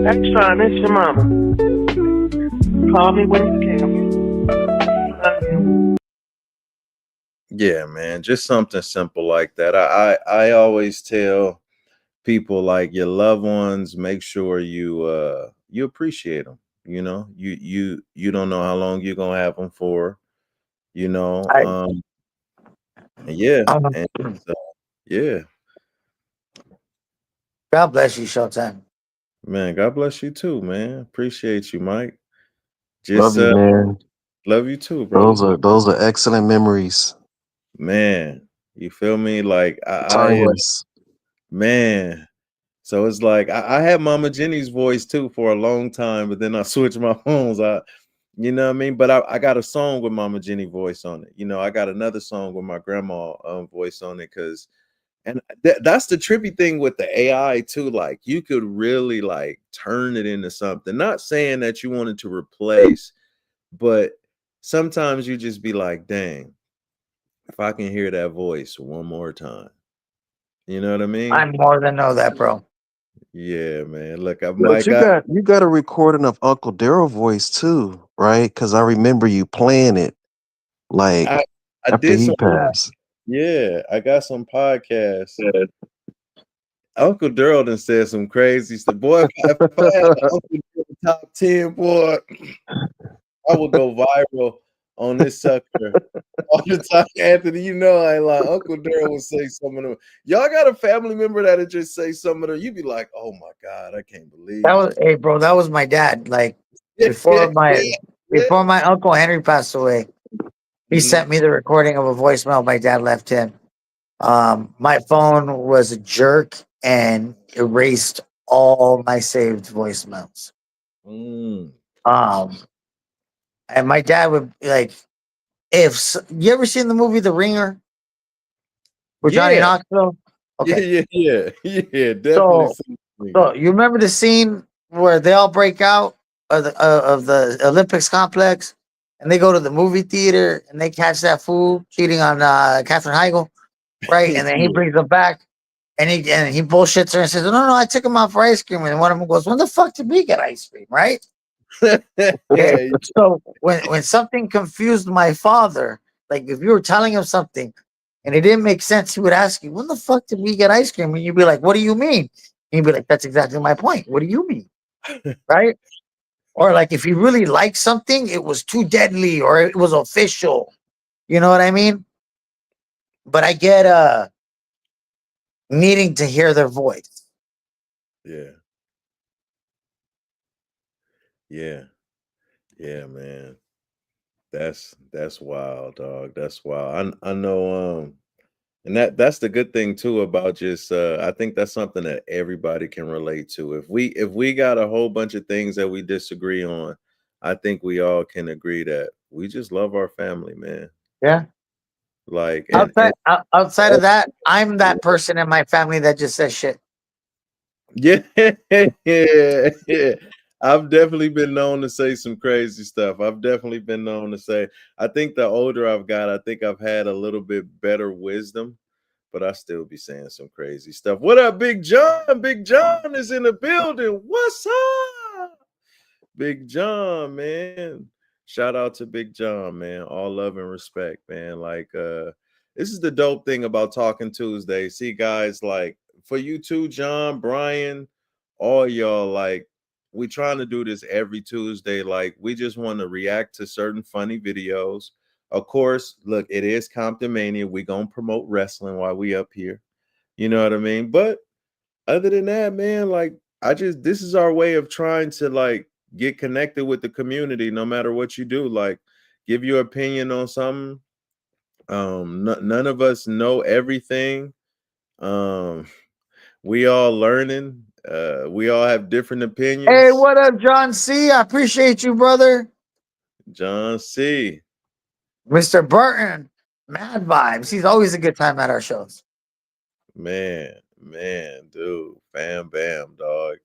Hey, son, it's your mama. Call me when you can. Love you. Yeah, man, just something simple like that. I always tell people, like, your loved ones, make sure you appreciate them. You don't know how long you're gonna have them for. Yeah, and so, yeah, God bless you, Showtime. man. God bless you too, man. Appreciate you, Mike. Love Just you, man. love you too, Those brother. are excellent memories. Man, you feel me? Like Timeless. man. So it's like I had Mama Jenny's voice too for a long time, but then I switched my phones. You know what I mean? But I got a song with Mama Jenny voice on it. I got another song with my grandma voice on it, and that's the trippy thing with the AI too. Like, you could really like turn it into something. Not saying that you wanted to replace, but sometimes you just be like, dang, if I can hear that voice one more time. You know what I mean? I more than know that, bro. Yeah, man. Look, I'm But like, you got a recording of Uncle Daryl voice too, right? Because I remember you playing it Like I after did he some. passed. Yeah, I got some podcasts. Uncle Daryl done said some crazy stuff. Boy, if I had Uncle Daryl top 10, boy, I would go viral on this sucker all the time. Anthony, you know I ain't lying. Uncle Daryl would say some of them. Y'all got a family member that'll just say some of them. You be like, oh my God, I can't believe That was, hey, bro, that was my dad. Like before my Uncle Henry passed away, he sent me the recording of a voicemail my dad left him. My phone was a jerk and erased all my saved voicemails. Mm. And my dad would like, you ever seen the movie The Ringer with Johnny Yeah. Knoxville? Okay. Yeah, definitely. So you remember the scene where they all break out of the Olympics complex and they go to the movie theater and they catch that fool cheating on Katherine Heigl, right? And then he brings them back and he bullshits her and says, no, I took him out for ice cream. And one of them goes, when the fuck did we get ice cream, right? Okay. So when something confused my father, like if you were telling him something and it didn't make sense, he would ask you, when the fuck did we get ice cream? And you'd be like, what do you mean? And you'd be like, that's exactly my point. What do you mean? Right? Or like if he really liked something, it was too deadly or it was official. You know what I mean? But I get needing to hear their voice. Yeah, man. That's wild, dog. That's wild. I know. And that's the good thing too about just I think that's something that everybody can relate to. If we got a whole bunch of things that we disagree on, I think we all can agree that we just love our family, man. Yeah. Like outside of that, I'm that person in my family that just says shit. Yeah. I've definitely been known to say some crazy stuff. I've definitely been known to say, I think the older I've got, I think I've had a little bit better wisdom, but I still be saying some crazy stuff. What up, Big John? Big John is in the building. What's up? Big John, man. Shout out to Big John, man. All love and respect, man. Like, this is the dope thing about Talking Tuesday. See, guys, like, for you too, John, Brian, all y'all, like, we trying to do this every Tuesday. Like, we just want to react to certain funny videos. Of course, look, it is Comptonmania. We gonna promote wrestling while we up here. You know what I mean? But other than that, man, like, this is our way of trying to, like, get connected with the community no matter what you do. Like, give your opinion on something. None of us know everything. We all learning. We all have different opinions. Hey, what up, John C? I appreciate you, brother. John C. Mr. Burton, mad vibes. He's always a good time at our shows. Man, dude, bam, dog.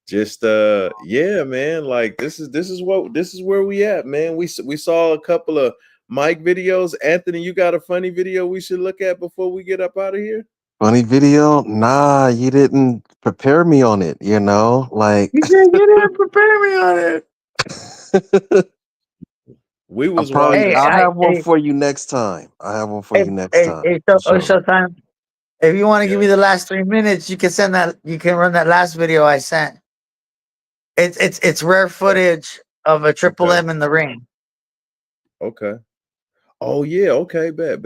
Just yeah, man. Like this is where we at, man. We saw a couple of Mike videos. Anthony, you got a funny video we should look at before we get up out of here? Funny video? Nah, you didn't prepare me on it, you know? Like you didn't prepare me on it. We was watching. I'll have one for you next time. I have one for you next time. Showtime. If you want to give me the last 3 minutes, you can send that. You can run that last video I sent. It's rare footage of a Triple M in the ring. Okay. Oh yeah. Okay. Bet.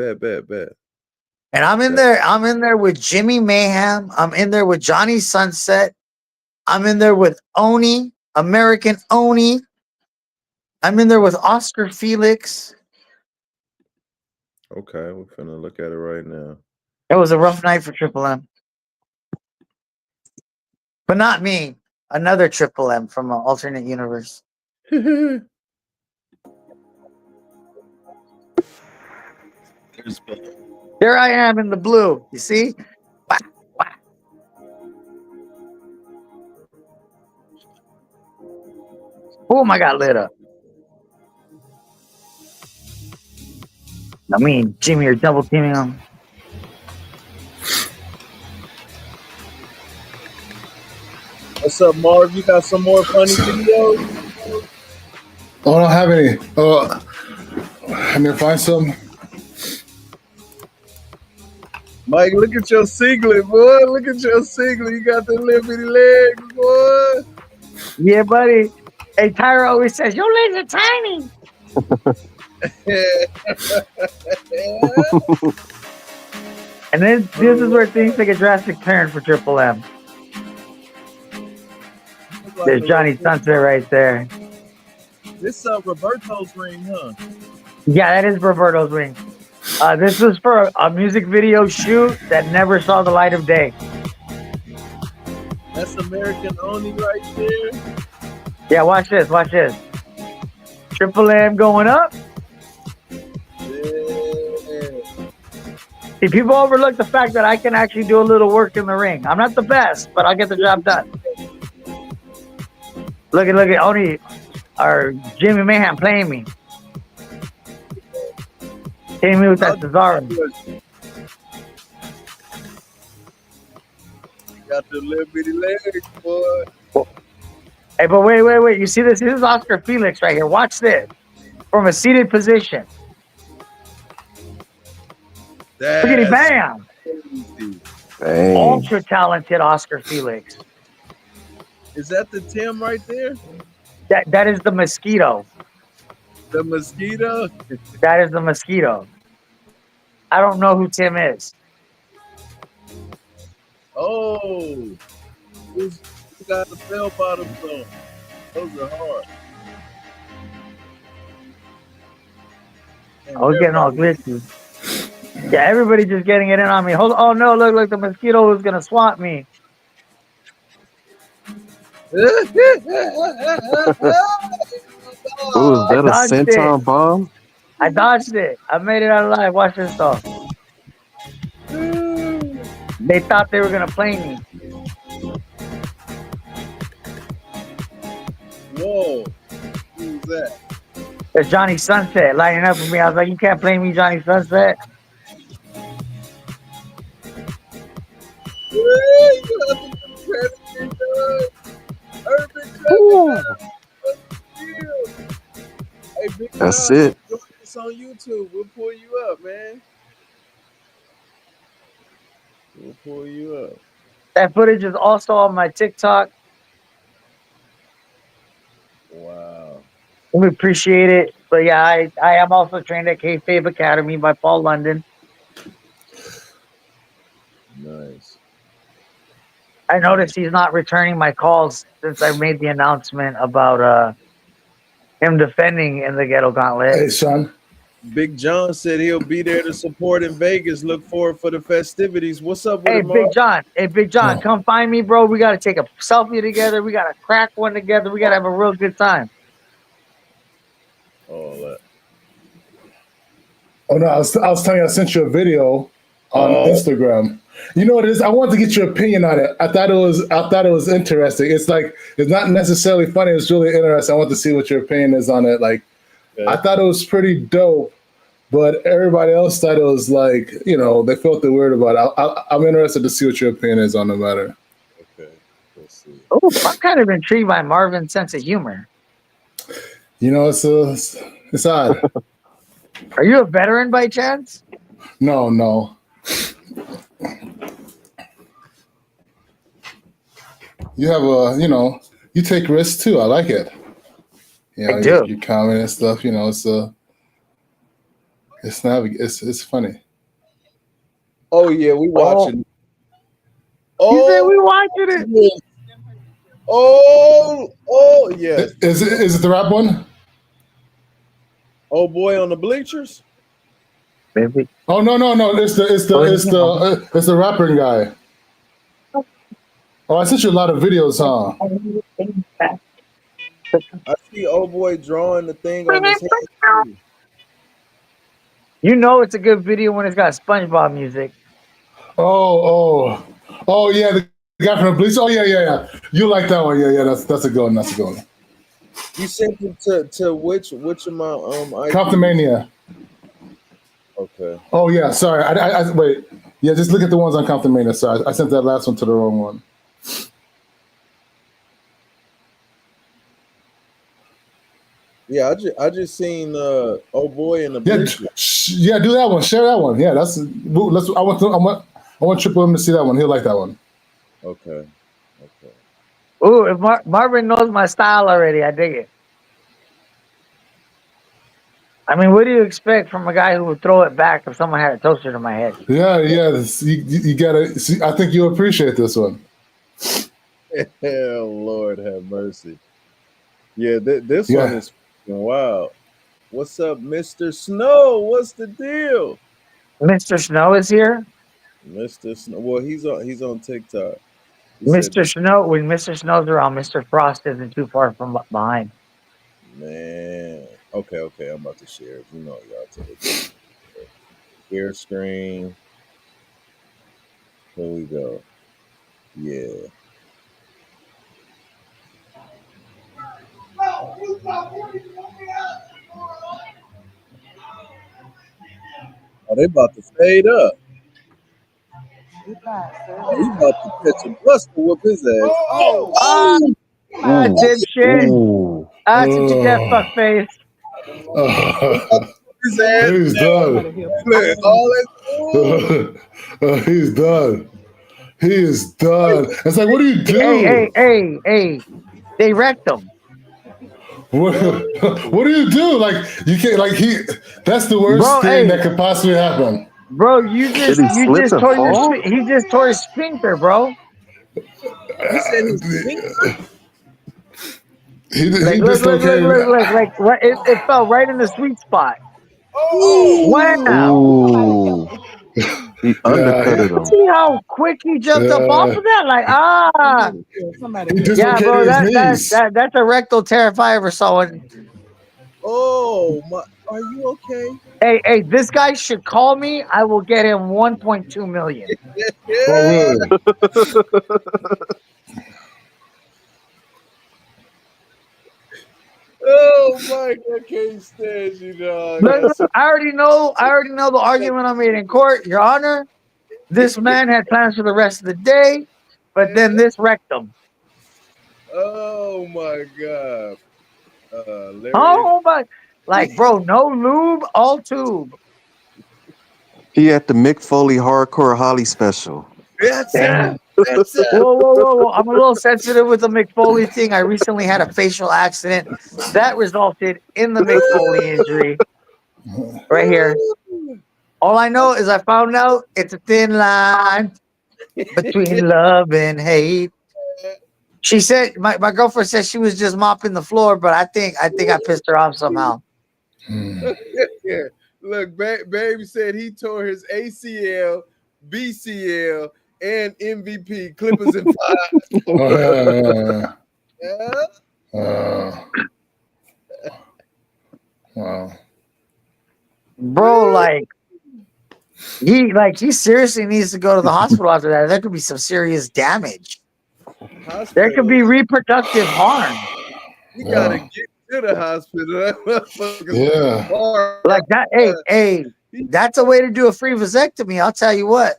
And I'm in there. I'm in there with Jimmy Mayhem. I'm in there with Johnny Sunset. I'm in there with Oni, American Oni. I'm in there with Oscar Felix. Okay, we're gonna look at it right now. It was a rough night for Triple M. But not me. Another Triple M from an alternate universe. There's There I am in the blue. You see? Wah, wah. Boom, I got lit up. I mean, Jimmy, you're double teaming him. What's up, Marv? You got some more funny videos? Oh, I don't have any. I need to find some. Mike, look at your singlet, boy. Look at your singlet. You got the little bitty legs, boy. Yeah, buddy. Hey, Tyra always says, your legs are tiny. And then this is where things take a drastic turn for Triple M. There's Johnny Sunset right there. This Roberto's ring, huh? Yeah, that is Roberto's ring. This was for a music video shoot that never saw the light of day. That's American Oni right there. Yeah, watch this. Watch this. Triple M going up. See, people overlook the fact that I can actually do a little work in the ring. I'm not the best, but I'll get the job done. Look at Oni or Jimmy Mayhem playing me. Hitting me with that Cesaro. Got the little bitty legs, boy. Hey, but wait. You see this? This is Oscar Felix right here. Watch this. From a seated position. Look at him, bam! Dang. Ultra talented Oscar Felix. Is that the Tim right there? That is the Mosquito. The Mosquito? That is the Mosquito. I don't know who Tim is. Oh, who's got the bell bottoms on? Those are hard. I was getting all glitchy. Yeah, everybody just getting it in on me. Hold on. Oh no, look, the Mosquito was gonna swat me. Ooh, is that a senton bomb? I dodged it. I made it out alive. Watch this though. They thought they were gonna play me. Whoa, who's that? There's Johnny Sunset lining up with me. I was like, you can't play me, Johnny Sunset. That's it. Join us on YouTube. We'll pull you up, man. We'll pull you up. That footage is also on my TikTok. Wow. We appreciate it. But yeah, I am also trained at Kayfabe Academy by Paul London. Nice. I noticed he's not returning my calls since I made the announcement about him defending in the Ghetto Gauntlet. Hey, son. Big John said he'll be there to support in Vegas. Look forward for the festivities. What's up with Hey, him, Big John. Hey, Big John, come find me, bro. We got to take a selfie together. We got to crack one together. We got to have a real good time. All that. Oh no, I was telling you I sent you a video on Instagram. You know what it is? I wanted to get your opinion on it. I thought it was interesting. It's like it's not necessarily funny. It's really interesting. I want to see what your opinion is on it. Like, I thought it was pretty dope, but everybody else thought it was like, you know, they felt the weird about it. I'm interested to see what your opinion is on the matter. Okay, let's see. Oh, I'm kind of intrigued by Marvin's sense of humor. You know, it's odd. Are you a veteran by chance? No. You have you take risks too. I like it. You know, I do. You comment and stuff. You know, it's funny. Oh yeah, we watching. You said we watching it. Oh yeah. Is it the rap one? Oh boy, on the bleachers. Maybe. Oh no! It's the rapper guy. Oh, I sent you a lot of videos, huh? I see old boy drawing the thing on his head. You know it's a good video when it's got SpongeBob music. Oh yeah, the guy from the Bleach. Oh yeah. You like that one? Yeah. That's a good one. That's a good one. You sent it to which of my Comptonmania. Okay. Oh yeah, sorry. I wait. Yeah, just look at the ones on Comptonmania. Sorry, I sent that last one to the wrong one. Yeah, I just seen old boy in the Yeah, bleachers. yeah, do that one. Share that one. Yeah, let's. I want Triple M to see that one. He'll like that one. Okay. Ooh, if Marvin knows my style already, I dig it. I mean, what do you expect from a guy who would throw it back if someone had a toaster to my head? Yeah. You gotta see. I think you'll appreciate this one. Hell, Lord have mercy. Yeah, this Yeah. one is wow. What's up, Mr. Snow? What's the deal? Mr. Snow is here. Mr. Snow. Well, he's on TikTok. He said, Mr. Snow, when Mr. Snow's around, Mr. Frost isn't too far from behind. man. Okay. I'm about to share it. You know, y'all take it. Share screen. Here we go. Yeah. Oh, they about to fade up. Oh, he about to catch a bus to whoop his ass. Oh, Dipshit. That's what you get, fuckface. his ass. He's done. Look, all that. He's done. He is done. It's like, what do you do? Hey. They wrecked him. What do you do? Like, you can't, like, that's the worst thing that could possibly happen. Bro, he just tore his sphincter, bro. He said his sphincter? He Look, it fell right in the sweet spot. Oh, wow. Ooh. He undercutted him. See how quick he jumped up off of that? Like, yeah, bro, that's a rectal tear if I ever saw it. Oh my, are you okay? Hey, this guy should call me. I will get him 1.2 million. Oh my, I can't stand you, dog. Look, I already know the argument I made in court, Your Honor. This man had plans for the rest of the day, but then this wrecked him. Oh my god. Larry. Oh my, like, bro, no lube, all tube. He had the Mick Foley Hardcore Holly special. That's Yeah. That's it. Whoa. I'm a little sensitive with the McFoley thing. I recently had a facial accident that resulted in the McFoley injury. Right here. All I know is I found out it's a thin line between love and hate. She said, my girlfriend said she was just mopping the floor, but I think I pissed her off somehow. Yeah. Look, baby said he tore his ACL, BCL, and MVP Clippers and five. Wow. Bro, like he seriously needs to go to the hospital after that. There could be some serious damage. There could be reproductive harm. You gotta get to the hospital. Yeah. Like that. Hey, that's a way to do a free vasectomy. I'll tell you what.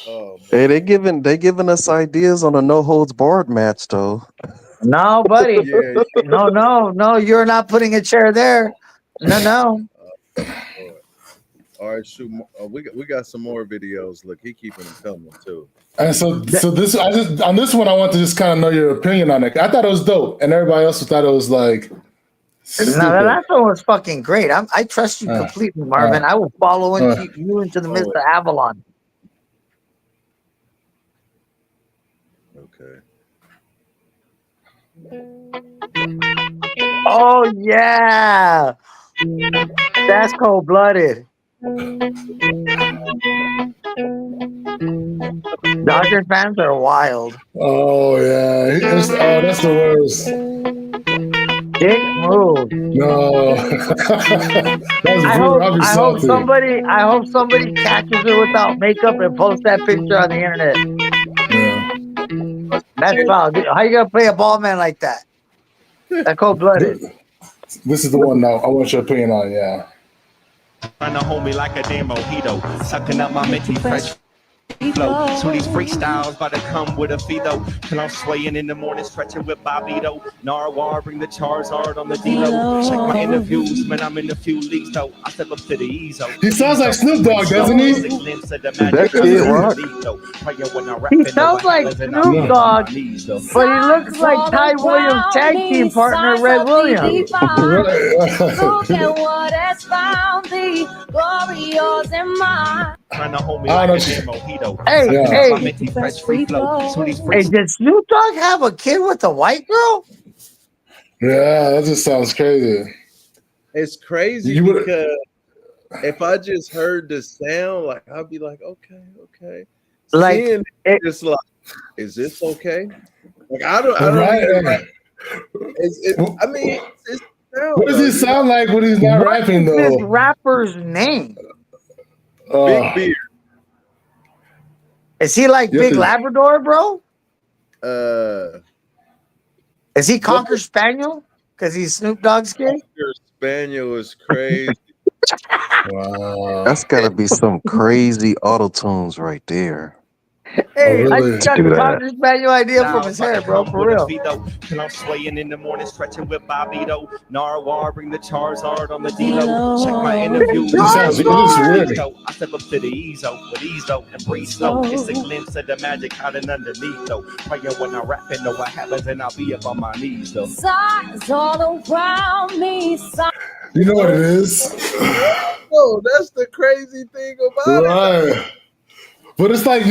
Oh, hey, they giving us ideas on a no holds barred match though. No, buddy. No. You're not putting a chair there. No. All right, shoot. We got some more videos. Look, he keeping them coming too. And so this on this one, I want to just kind of know your opinion on it. I thought it was dope, and everybody else thought it was like. No, the last one was fucking great. I trust you completely, Marvin. I will follow and keep you into the midst of Avalon. Okay. Oh yeah, that's cold-blooded. Dodger fans are wild. Oh yeah, that's the worst. Dick move. No, I hope somebody catches her without makeup and posts that picture on the internet. Yeah. That's foul. How you gonna play a ball man like that? That's cold-blooded. This is the one now. I want your opinion on. Yeah. Trying to hold me like a damn mojito, sucking up my Mickey fresh. flow. So these freestyles about to come with a fee though. Till I'm swaying in the morning, stretching with Bobito. Narwhal, bring the Charizard on the D-Lo. Check my interviews, man, I'm in a few leagues though. I step up to the Ezo. He sounds like Snoop Dogg, doesn't he? It's a glimpse of the magic. He sounds like Snoop Dogg, but he looks like Ty Williams' tag team partner, Red Williams. Look at what has found thee, glory yours and mine. Trying to hold me like a damn mojito. Hey, Hey, did Snoop Dogg have a kid with a white girl? Yeah, that just sounds crazy. It's crazy because if I just heard the sound, like I'd be like, okay. Like, Seeing it, just like, is this okay? Like I don't even, like, I mean, it's sound, what does he sound like when he's not rapping though? What's this rapper's name? Big Beard. Is he like Big Labrador, bro? Is he Conquer Spaniel? Because he's Snoop Dogg's kid? Conquer Spaniel is crazy. Wow. That's gotta be some crazy auto tunes right there. Hey, I just got the Conquer Spaniel idea from his hair, bro, for real. Till I'm swaying in the morning, stretching with Bobito. Narwhal, bring the Charizard on the D-Lo. Check my interviews. It is weird. I step up to the Ezo with Ezo and breathe slow. It's a glimpse of the magic out and underneath though. Praying when I'm rapping, know what happens, and I'll be up on my knees though. Signs all around me. You know what it is? Oh, that's the crazy thing about it. Right. But it's like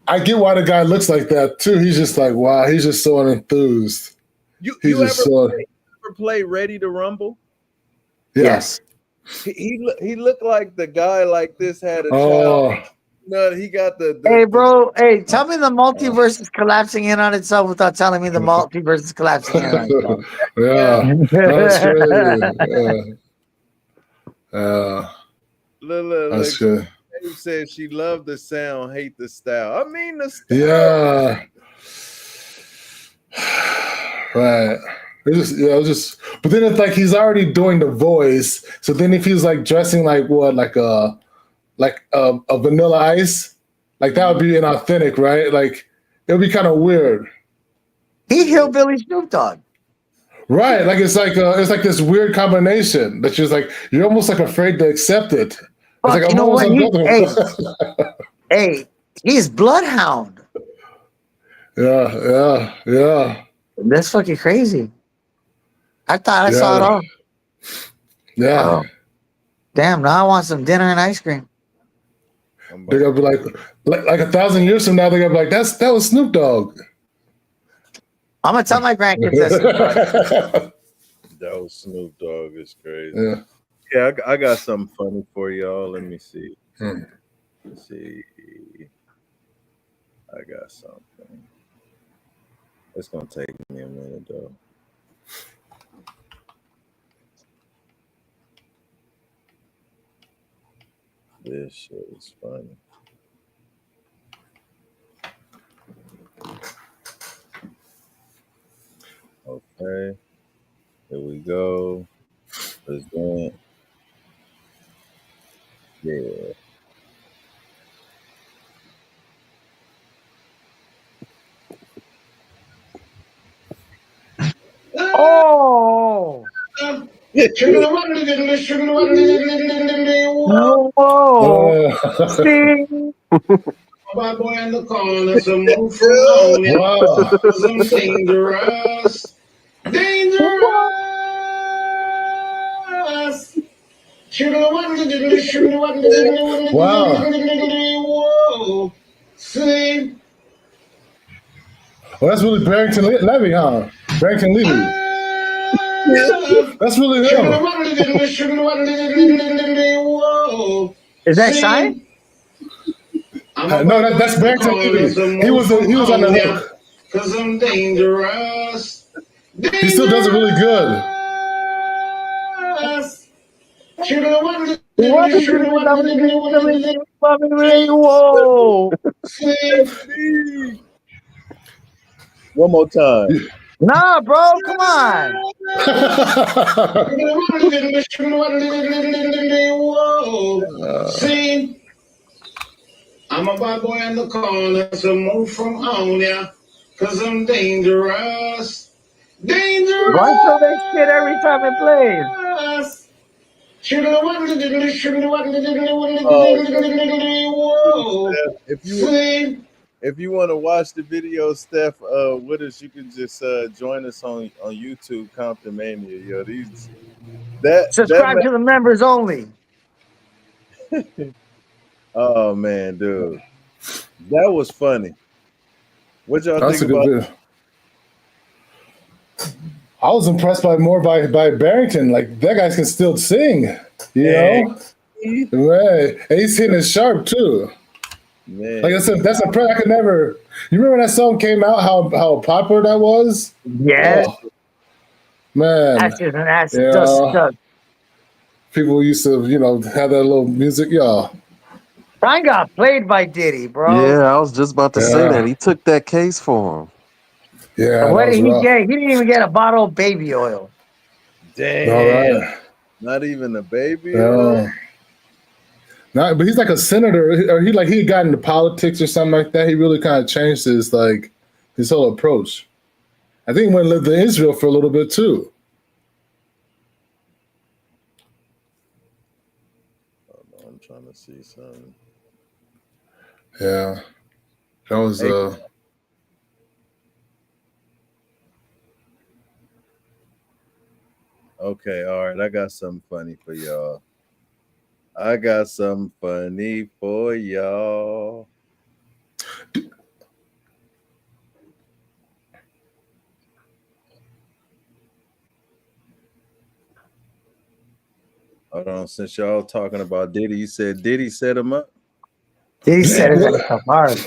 I get why the guy looks like that too. He's just like, wow, he's just so unenthused. You ever play Ready to Rumble? Yes. He looked like the guy like this had a child. No, he got the Hey, bro. Hey, tell me the multiverse is collapsing in on itself without telling me the multiverse is collapsing in on itself. Yeah, that's crazy. Look, that's good. Dave said she loved the sound, hate the style. I mean the style. Yeah. Right. It was just, but then it's like he's already doing the voice. So then if he's like dressing like what, like a Vanilla Ice, like that would be inauthentic, right? Like it would be kind of weird. He hillbilly Snoop Dogg. Right. Like it's like this weird combination that you're almost like afraid to accept it. It's like, you know what? Hey, he's Bloodhound. Yeah. That's fucking crazy. I thought I saw it all. Yeah. Oh. Damn, now I want some dinner and ice cream. They're gonna be like 1,000 years from now, they're gonna be like, that was Snoop Dogg. I'm gonna tell my grandkids that. That was Snoop Dogg is crazy. Yeah, I got something funny for y'all. Let me see. Let's see. I got something. It's gonna take me a minute though. This shit is funny. Okay, here we go. Let's do it. Yeah. Oh. Whoa. Sing. My boy in the corner, some move from on it. Wow. Some dangerous. Wow. See? Well, that's really Barrington Levy, huh? Barrington Levy. That's really him. Is that Shine? No, that's Barrington Levy. He was on the hook. Cause I'm dangerous. He still does it really good. Whoa. One more time. Nah, bro, come on. See? I'm a bad boy in the corner, so move from on ya, cause I'm dangerous. Dangerous! Why throw that shit every time it plays? Oh, Whoa! Steph, Sing! if you want to watch the video, Steph, with us, you can just join us on YouTube, Comptonmania. Yo, Subscribe to the members only. Oh man, dude, that was funny. What y'all That's think a good about? video. I was impressed by Barrington. Like that guy can still sing, you know. Right, and he's hitting it sharp too. Man, Like I said, that's a prayer I could never. You remember when that song came out? How popular that was? Yes. Oh, man. That's Yeah. just stuck. People used to, have that little music, y'all. I got played by Diddy, bro. Yeah, I was just about to say that. He took that case for him. Yeah, And what that was did he rough. get? He didn't even get a bottle of baby oil. Damn. All right. Not even a baby. Yeah. Not, but he's like a senator, or he had gotten into politics or something like that. He really kind of changed his whole approach. I think he went and lived in Israel for a little bit too. I'm trying to see something. Yeah, that was Okay, all right. I got something funny for y'all. Hold on, since y'all talking about Diddy, you said Diddy set him up? Diddy set his up hard.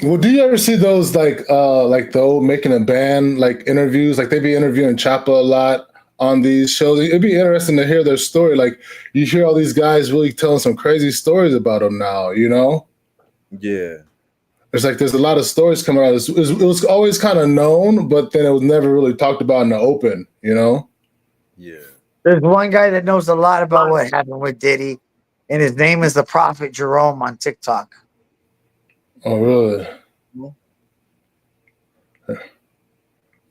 Well, do you ever see those like the old Making a Band like interviews? Like they be interviewing Choppa a lot on these shows. It'd be interesting to hear their story. Like you hear all these guys really telling some crazy stories about him now, you know? Yeah. There's a lot of stories coming out. It was always kind of known, but then it was never really talked about in the open, you know? Yeah. There's one guy that knows a lot about what happened with Diddy, and his name is the Prophet Jerome on TikTok. Oh, really?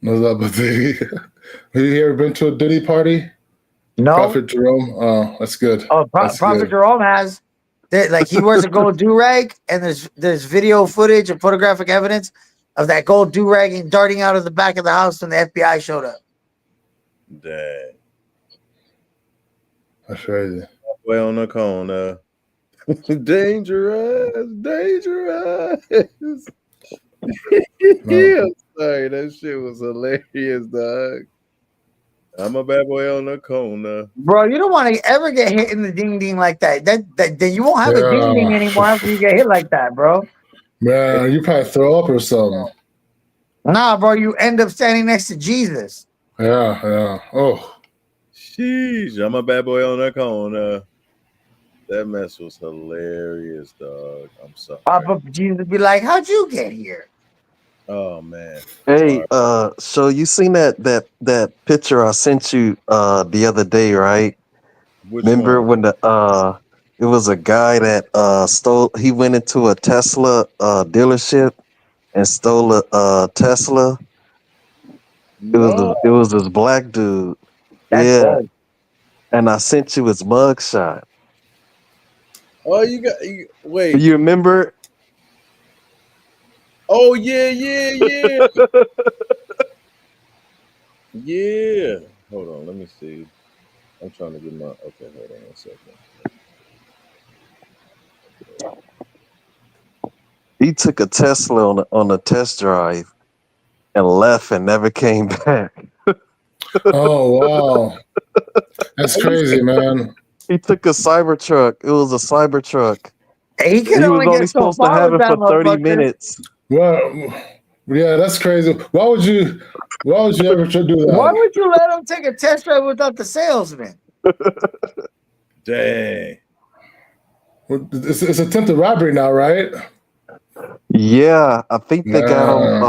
Knows about Diddy. Have you ever been to a Diddy party? No. Prophet Jerome? Oh, that's good. Oh, That's Prophet good. Jerome has. Like he wears a gold do-rag, and there's video footage and photographic evidence of that gold do-rag and darting out of the back of the house when the FBI showed up. Dang. That's crazy. Way on the corner. Dangerous. Yeah, sorry, that shit was hilarious, dog. I'm a bad boy on the corner. Bro, you don't want to ever get hit in the ding ding like that. Then you won't have a ding ding anymore after you get hit like that, bro. Man, you probably throw up or something. Nah, bro, you end up standing next to Jesus. Yeah. Oh. Sheesh, I'm a bad boy on the corner. That mess was hilarious, dog. I'm sorry. Pop up Jesus would be like, how'd you get here? Oh man. Hey, so you seen that picture I sent you the other day, right? Which Remember one? when it was a guy that he went into a Tesla dealership and stole a Tesla. No. It was this black dude. That's yeah. dope. And I sent you his mugshot. Oh, wait. You remember? Oh yeah. Yeah. Hold on, let me see. I'm trying to get my okay, hold on 1 second. He took a Tesla on a test drive and left and never came back. Oh wow. That's crazy, man. He took a Cybertruck. It was a Cybertruck. He could was only get so supposed to far have with it that for 30 motherfucker. minutes. Well, yeah, that's crazy. Why would you ever do that? Why would you let him take a test drive without the salesman? Dang. It's attempted robbery now, right? Yeah, I think they got him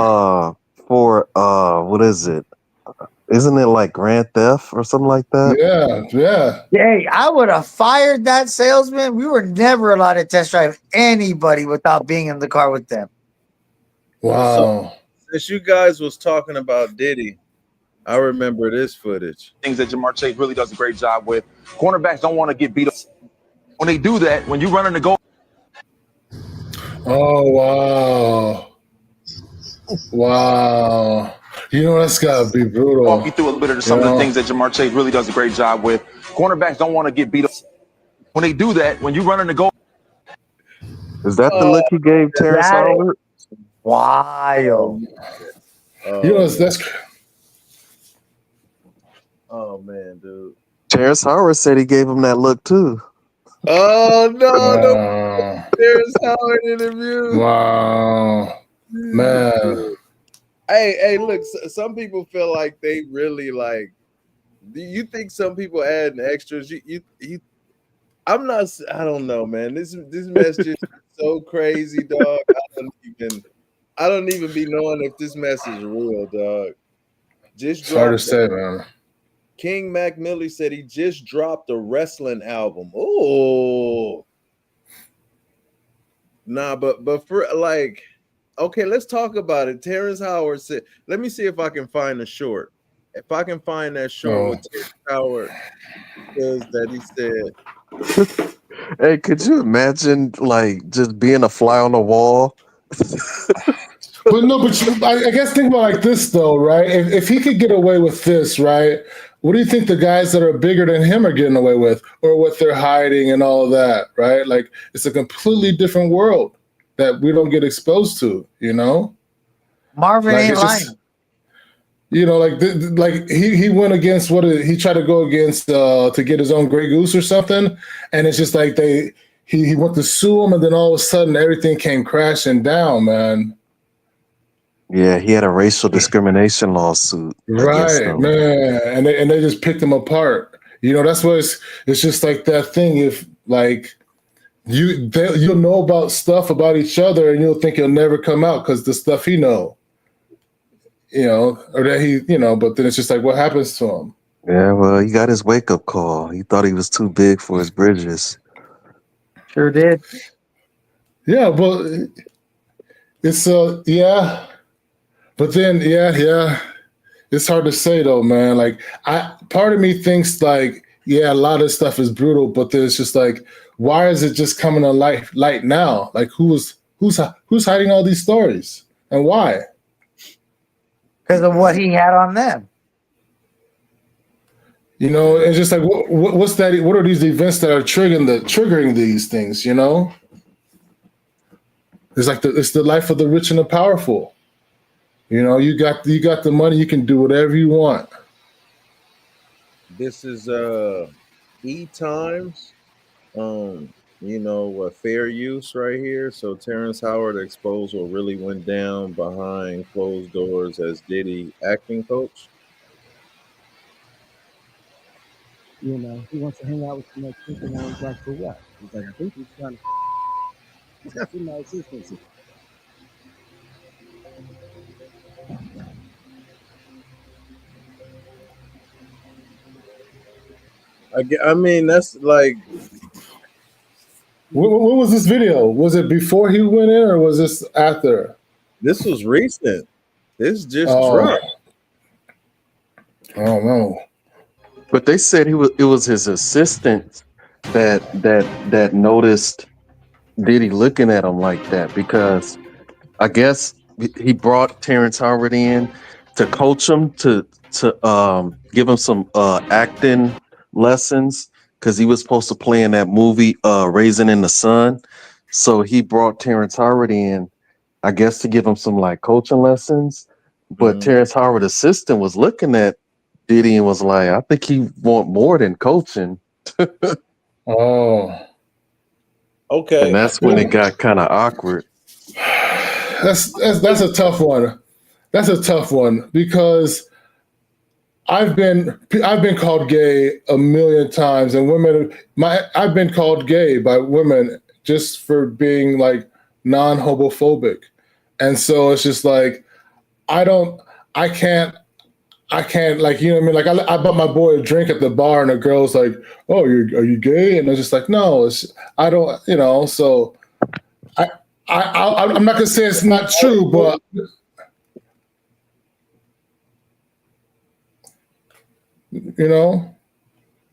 for what is it? Isn't it like Grand Theft or something like that? Yeah. Hey, I would have fired that salesman. We were never allowed to test drive anybody without being in the car with them. Wow. So, since you guys was talking about Diddy, I remember this footage. Things that Jamar Chase really does a great job with. Cornerbacks don't want to get beat up. When they do that, when you run in the goal. Oh, wow. Wow. You know, that's got to be brutal. Walk you through a little bit of some of the things that Jamar Chase really does a great job with. Cornerbacks don't want to get beat up. When they do that, when you run in the goal. Is that the look he gave Terrence Howard? Wild. Oh, you know, that's. Oh man, dude. Terrence Howard said he gave him that look too. Oh no, Wow. Terrence Howard interview. Wow. Man. Hey, look, some people feel like they really like. Do you think some people adding extras? You I'm not. I don't know, man. This message is so crazy, dog. I don't even be knowing if this message is real, dog. Just It's hard to dropped say, man. King Mac Millie said he just dropped a wrestling album. Oh, nah, but for like, okay, let's talk about it. Terrence Howard said, let me see if I can find a short. If I can find that short with Terrence Howard says that he said. Hey, could you imagine like just being a fly on the wall? But no, I guess think about it like this though, right? If he could get away with this, right? What do you think the guys that are bigger than him are getting away with, or what they're hiding and all of that, right? Like it's a completely different world that we don't get exposed to, you know. Marvin Like, ain't it's lying. just, you know, like he went against he tried to go against to get his own Grey Goose or something, and it's just like he went to sue him, and then all of a sudden everything came crashing down, man. Yeah, he had a racial discrimination lawsuit. Right, man, and they just picked him apart. You know, that's what it's just like that thing. If like you'll know about stuff about each other, and you'll think he'll never come out because the stuff he know, you know, or that he, you know. But then it's just like, what happens to him? Yeah, well, he got his wake up call. He thought he was too big for his bridges. Sure did. Yeah, well, it's yeah. But then, yeah, it's hard to say though, man. Like, part of me thinks like, yeah, a lot of stuff is brutal, but then it's just like, why is it just coming to light now? Like, who's hiding all these stories and why? Because of what he had on them. You know, it's just like, what's that? What are these events that are triggering these things? You know, it's like it's the life of the rich and the powerful. You know, you got the money, you can do whatever you want. This is E Times, you know, fair use right here. So Terrence Howard exposed what really went down behind closed doors as Diddy acting coach. You know, he wants to hang out with some like chick and I was like, for what? He's like, I think he's trying to he's got some consistency. I mean, that's like. When was this video? Was it before he went in, or was this after? This was recent. This just dropped. Oh no! But they said it was his assistant that noticed Diddy looking at him like that, because I guess he brought Terrence Howard in to coach him to give him some acting lessons, because he was supposed to play in that movie Raisin in the Sun. So he brought Terrence Howard in, I guess, to give him some like coaching lessons. But Terrence Howard assistant was looking at Diddy and was like, I think he want more than coaching. Oh. Okay. And that's when it got kind of awkward. That's a tough one. That's a tough one, because I've been called gay a million times, and I've been called gay by women just for being like non-homophobic. And so it's just like, I I can't, like, you know what I mean? Like, I bought my boy a drink at the bar, and the girl's like, "Oh, are you gay?" And I was just like, "No, I don't," you know. So I'm not gonna say it's not true, but you know.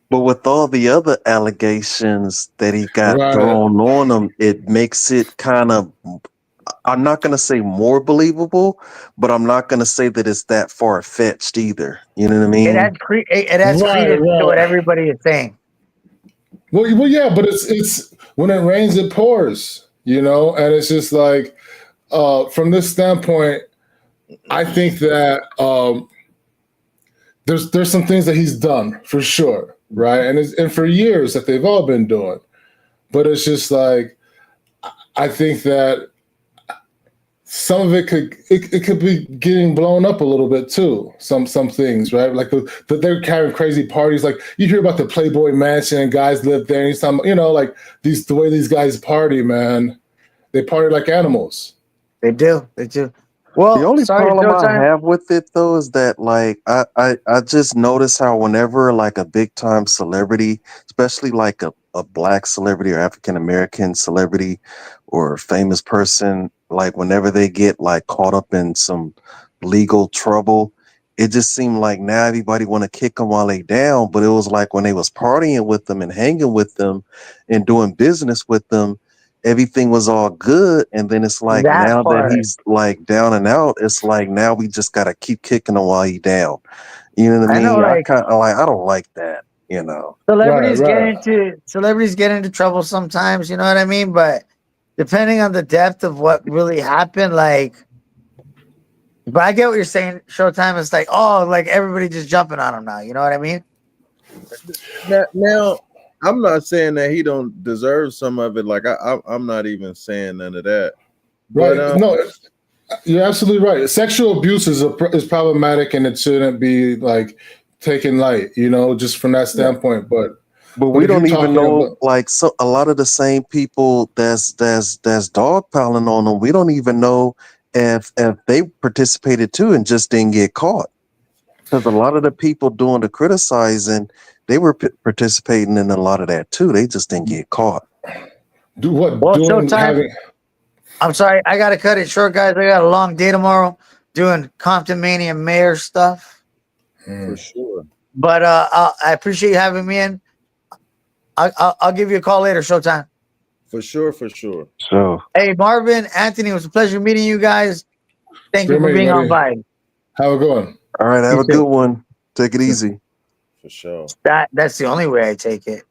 But with all the other allegations that he got Right. thrown on him, it makes it kind of, I'm not going to say more believable, but I'm not going to say that it's that far fetched either. You know what I It mean? adds credence to what everybody is saying. Well, yeah, but it's when it rains, it pours, you know, and it's just like, from this standpoint, I think that there's some things that he's done for sure, right, and for years that they've all been doing, but it's just like, I think that some of it could be getting blown up a little bit too. Some things, right? Like they're having crazy parties. Like you hear about the Playboy Mansion and guys live there. And some, you know, like the way these guys party, man. They party like animals. They do. They do. The Well, only sorry, problem I Showtime. have with it though is that like I just notice how whenever like a big time celebrity, especially like a black celebrity or African American celebrity or famous person, like whenever they get like caught up in some legal trouble, it just seemed like now everybody want to kick them while they down. But it was like when they was partying with them and hanging with them and doing business with them, everything was all good, and then it's like That now that part. he's like down and out, it's like now we just gotta keep kicking him while he's down. You know what I I know, mean? I like kind of like, I don't like that, you know. celebrities get into trouble sometimes. You know what I mean? But depending on the depth of what really happened, like. But I get what you're saying. Showtime is like, oh, like everybody just jumping on him now. You know what I mean? Now, I'm not saying that he don't deserve some of it. Like I'm not even saying none of that. But Right? No, you're absolutely right. Sexual abuse is problematic, and it shouldn't be like taken light. You know, just from that standpoint. But we if you're don't even talking know, about, like, so a lot of the same people that's dogpiling on them, we don't even know if they participated too and just didn't get caught. Because a lot of the people doing the criticizing, they were participating in a lot of that too. They just didn't get caught. Well, Showtime. I'm sorry, I gotta cut it short, guys. I got a long day tomorrow doing Comptonmania mayor stuff. For sure. But I appreciate you having me in. I'll give you a call later, Showtime. For sure, for sure. So, hey, Marvin, Anthony, it was a pleasure meeting you guys. Thank you for being on Vibe. How it going? All right, have You a too. good one. Take it easy. For sure. That's the only way I take it.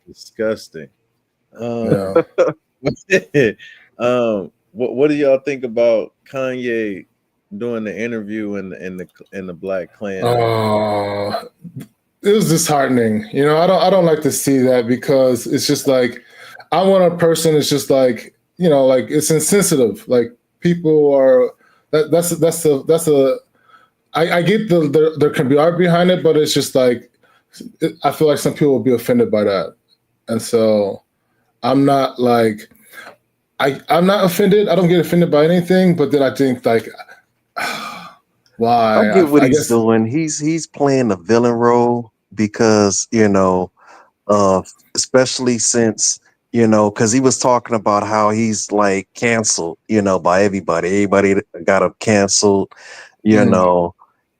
Disgusting. What do y'all think about Kanye doing the interview in the Black Klan? It was disheartening. You know, I don't like to see that, because it's just like, I want a person that's just like, you know, like it's insensitive. Like people are I get there can be art behind it, but it's just like, I feel like some people will be offended by that, and so I'm not like, I'm not offended. I don't get offended by anything, but then I think like, why? I get what I he's guess doing. He's playing a villain role because, you know, especially since, you know, because he was talking about how he's like canceled, you know, by everybody. Everybody got him canceled, you know,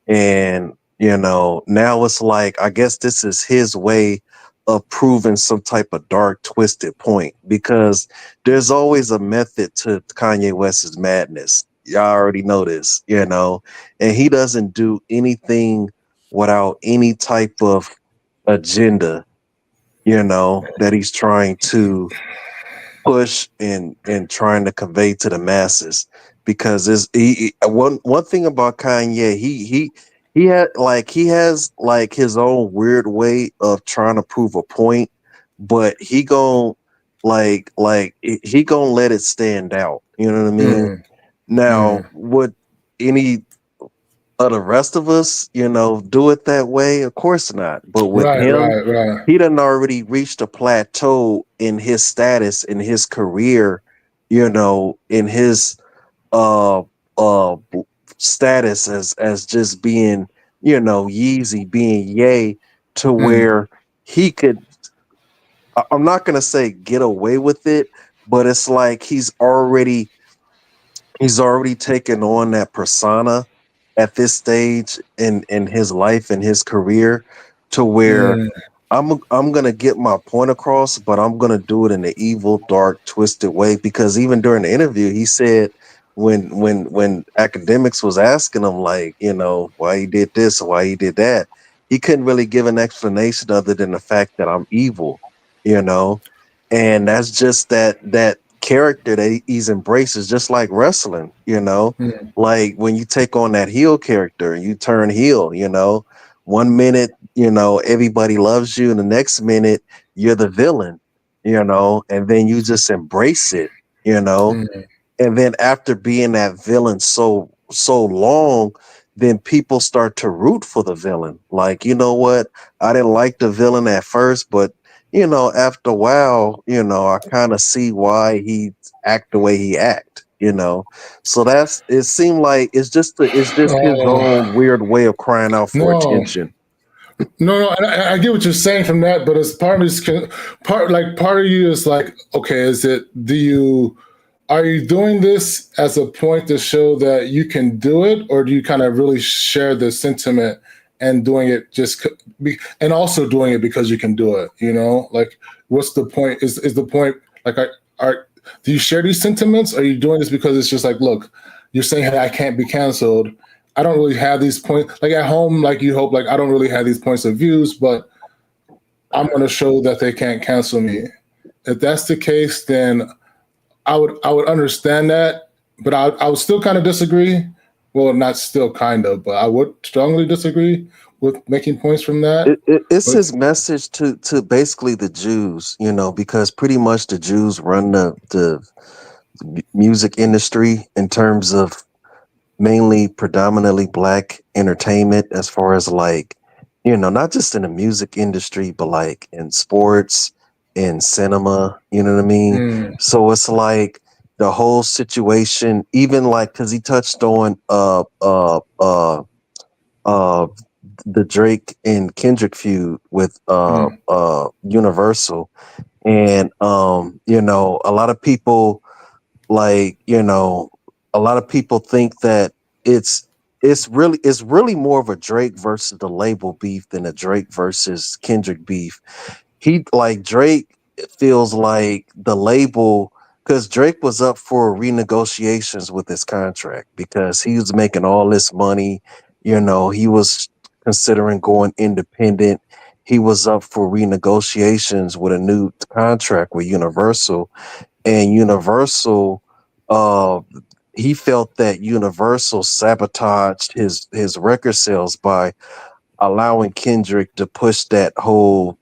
and you know, now it's like, I guess this is his way of proving some type of dark, twisted point, because there's always a method to Kanye West's madness. Y'all already know this, you know, and he doesn't do anything without any type of agenda, you know, that he's trying to push and trying to convey to the masses. Because one thing about Kanye, he has like his own weird way of trying to prove a point, but he gon' he gonna let it stand out. You know what I mean? Now, would any of the rest of us, you know, do it that way? Of course not. But with him, right. he done already reached a plateau in his status, in his career, you know, in his uh status as just being, Yeezy being Ye, to Mm. where he could, I'm not gonna say get away with it, but it's like he's already taken on that persona at this stage in his life and his career, to where Mm. I'm gonna get my point across, but I'm gonna do it in an evil, dark, twisted way. Because even during the interview, he said when academics was asking him, like, why he did this or why he did that, he couldn't really give an explanation other than the fact that I'm evil, you know, and that's just that character that he's embraces, just like wrestling, Mm. like when you take on that heel character, you turn heel, 1 minute, everybody loves you, and the next minute you're the villain, and then you just embrace it, you know. Mm. And then after being that villain so long, then people start to root for the villain. Like, you know what? I didn't like the villain at first, but after a while, I kind of see why he act the way he act, So it seemed like it's just his Oh, own weird way of crying out for no. attention. No, and I get what you're saying from that, but as part of this, part of you is like, okay, are you doing this as a point to show that you can do it, or do you kind of really share the sentiment and doing it and also doing it because you can do it? Like, what's the point? Is the point like, do you share these sentiments? Or are you doing this because it's just like, look, you're saying, hey, I can't be canceled. I don't really have these points, like at home, like you hope, like I don't really have these points of views, but I'm going to show that they can't cancel me. If that's the case, then I would understand that, but I would still kind of disagree. Well, not still kind of, but I would strongly disagree with making points from that. It's But his message to basically the Jews, because pretty much the Jews run the music industry in terms of mainly predominantly black entertainment, as far as like, not just in the music industry, but like in sports, in cinema, you know what I mean? mm, So it's like the whole situation, even like, cause he touched on uh the Drake and Kendrick feud with mm, Universal. And a lot of people, like, a lot of people think that it's it's really more of a Drake versus the label beef than a Drake versus Kendrick beef. He, like, Drake feels like the label, because Drake was up for renegotiations with his contract because he was making all this money. He was considering going independent. He was up for renegotiations with a new contract with Universal, and Universal, uh he felt that Universal sabotaged his record sales by allowing Kendrick to push that whole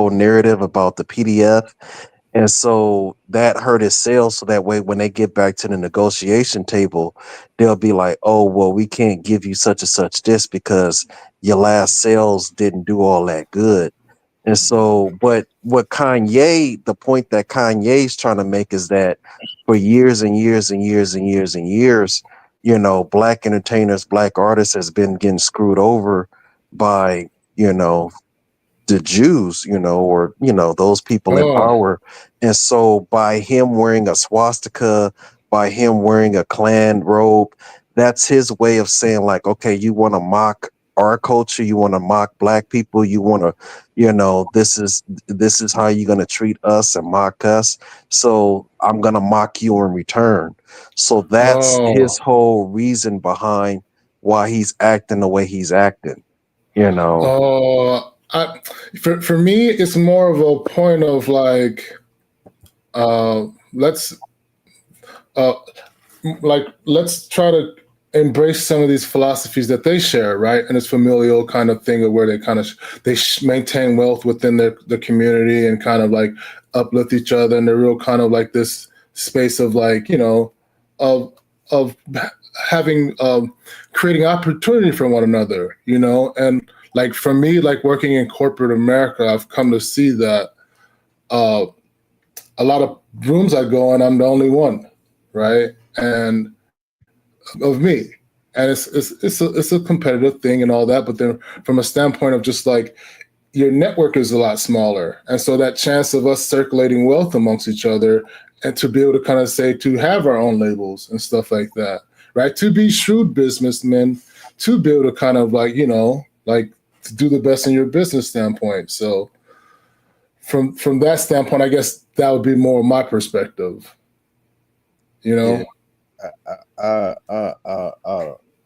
narrative about the PDF. And so that hurt his sales. So that way, when they get back to the negotiation table, they'll be like, oh, well, we can't give you such and such this because your last sales didn't do all that good. And so, but the point that Kanye's trying to make is that for years and years and years and years and years, black entertainers, black artists has been getting screwed over by, you know, the Jews, or, those people in oh, power. And so by him wearing a swastika, by him wearing a Klan robe, that's his way of saying, like, okay, you want to mock our culture, you want to mock black people, you want to, this is how you're going to treat us and mock us. So I'm going to mock you in return. So that's oh, his whole reason behind why he's acting the way he's acting, you know. for me, it's more of a point of like, let's uh, let's try to embrace some of these philosophies that they share, right? And it's familial kind of thing, of where they kind of maintain wealth within the community and kind of like uplift each other, and they're real kind of like this space of like, of of having creating opportunity for one another, and like for me, like working in corporate America, I've come to see that uh, a lot of rooms I go in, I'm the only one, right? And of me. And it's a competitive thing and all that, but then from a standpoint of just like your network is a lot smaller, and so that chance of us circulating wealth amongst each other and to be able to kind of say to have our own labels and stuff like that, right? To be shrewd businessmen, to be able to kind of like like to do the best in your business standpoint. So from that standpoint, I guess that would be more my perspective. Yeah.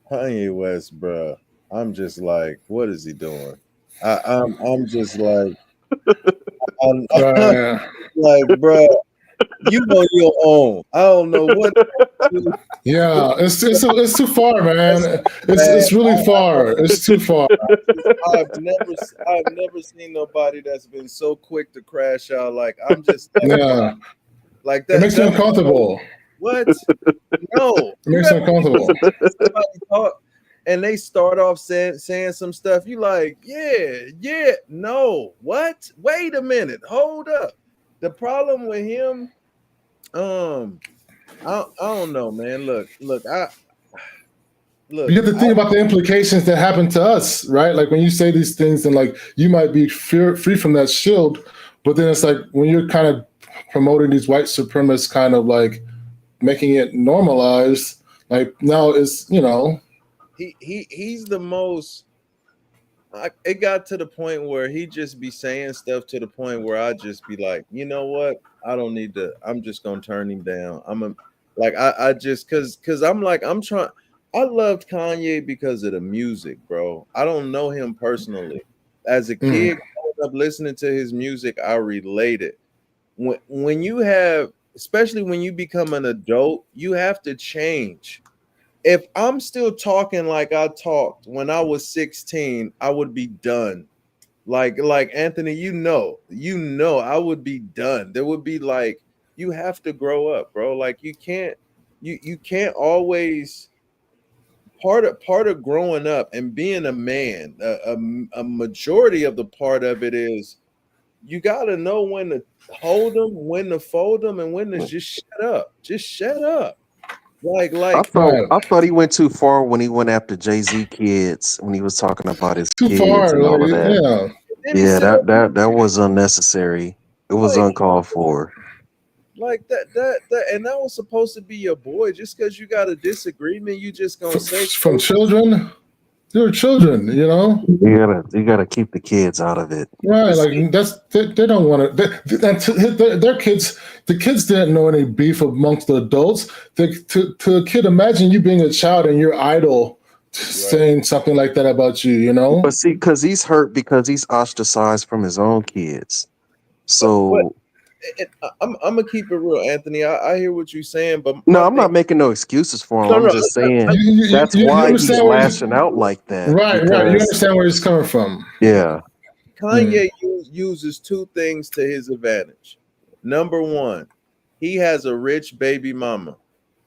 Kanye West, bruh. I'm just like, what is he doing? I'm just like, I'm like, bruh, you on your own. I don't know what. Yeah, it's too far, man. It's really far. It's too far. I've never seen nobody that's been so quick to crash out. Like I'm just like, Yeah, like it makes me that. uncomfortable. What? No, It makes me uncomfortable. somebody talk and they start off saying some stuff. You like, yeah, no, what? Wait a minute, hold up. The problem with him, I don't know, man. Look, You have to think about the implications that happen to us, right? Like when you say these things, and like you might be free from that shield, but then it's like when you're kind of promoting these white supremacists, kind of like making it normalized. Like now it's he's the most. It got to the point where he just be saying stuff to the point where I just be like, you know what? I don't need to. I'm just gonna turn him down. I just because I'm like I'm trying. I loved Kanye because of the music, bro. I don't know him personally. As a kid, growing up listening to his music, I related. When you have, especially when you become an adult, you have to change. If I'm still talking like I talked when I was 16, I would be done. Like Anthony, I would be done. There would be like you have to grow up, bro. Like you can't always part of growing up and being a man. A majority of the part of it is you got to know when to hold them, when to fold them, and when to just shut up. Just shut up. Like I thought he went too far when he went after Jay-Z kids when he was talking about his too kids far. and all of Like, that. yeah. Yeah, that was unnecessary. It was uncalled for. Like that, and that was supposed to be your boy. Just because you got a disagreement, you just gonna say From children, they're children. You gotta keep the kids out of it. Right, like they don't want to. Their kids, the kids didn't know any beef amongst the adults. To a kid, imagine you being a child and your idol saying something like that about you. But see, because he's hurt because he's ostracized from his own kids. So I'm gonna keep it real, Anthony. I hear what you're saying, but no, I'm not making no excuses for him. I'm just saying that's why he's lashing out like that. Right. You understand where he's coming from. Yeah. Kanye uses two things to his advantage. Number one, he has a rich baby mama.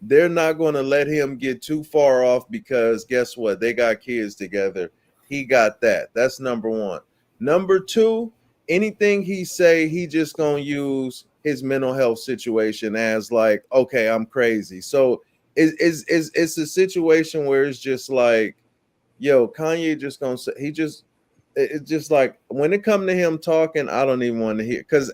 They're not going to let him get too far off because guess what? They got kids together. He got that. That's number one. Number two, anything he say, he just going to use his mental health situation as like, okay, I'm crazy. So it's a situation where it's just like, yo, Kanye just going to say, it's just like when it come to him talking, I don't even want to hear because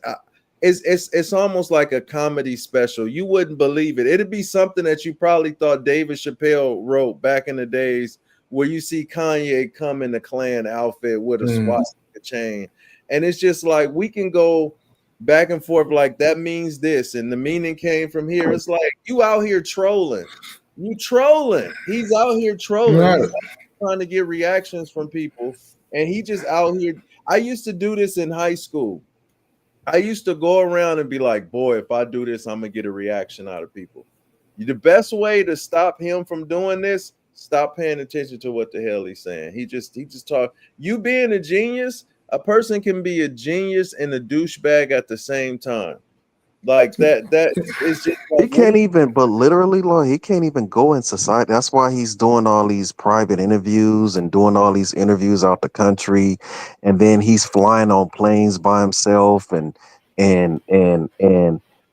it's almost like a comedy special. You wouldn't believe it. It'd be something that you probably thought David Chappelle wrote back in the days where you see Kanye come in the Klan outfit with a swastika chain. And it's just like we can go back and forth like that means this and the meaning came from here. It's like you out here trolling. You trolling. He's out here trolling. Right. He's trying to get reactions from people. And he just out here. I used to do this in high school. I used to go around and be like, boy, if I do this, I'm going to get a reaction out of people. The best way to stop him from doing this, stop paying attention to what the hell he's saying. He just talk. You being a genius, a person can be a genius and a douchebag at the same time. Like that is just like, he can't even, but literally, Lord, he can't even go in society. That's why he's doing all these private interviews and doing all these interviews out the country, and then he's flying on planes by himself and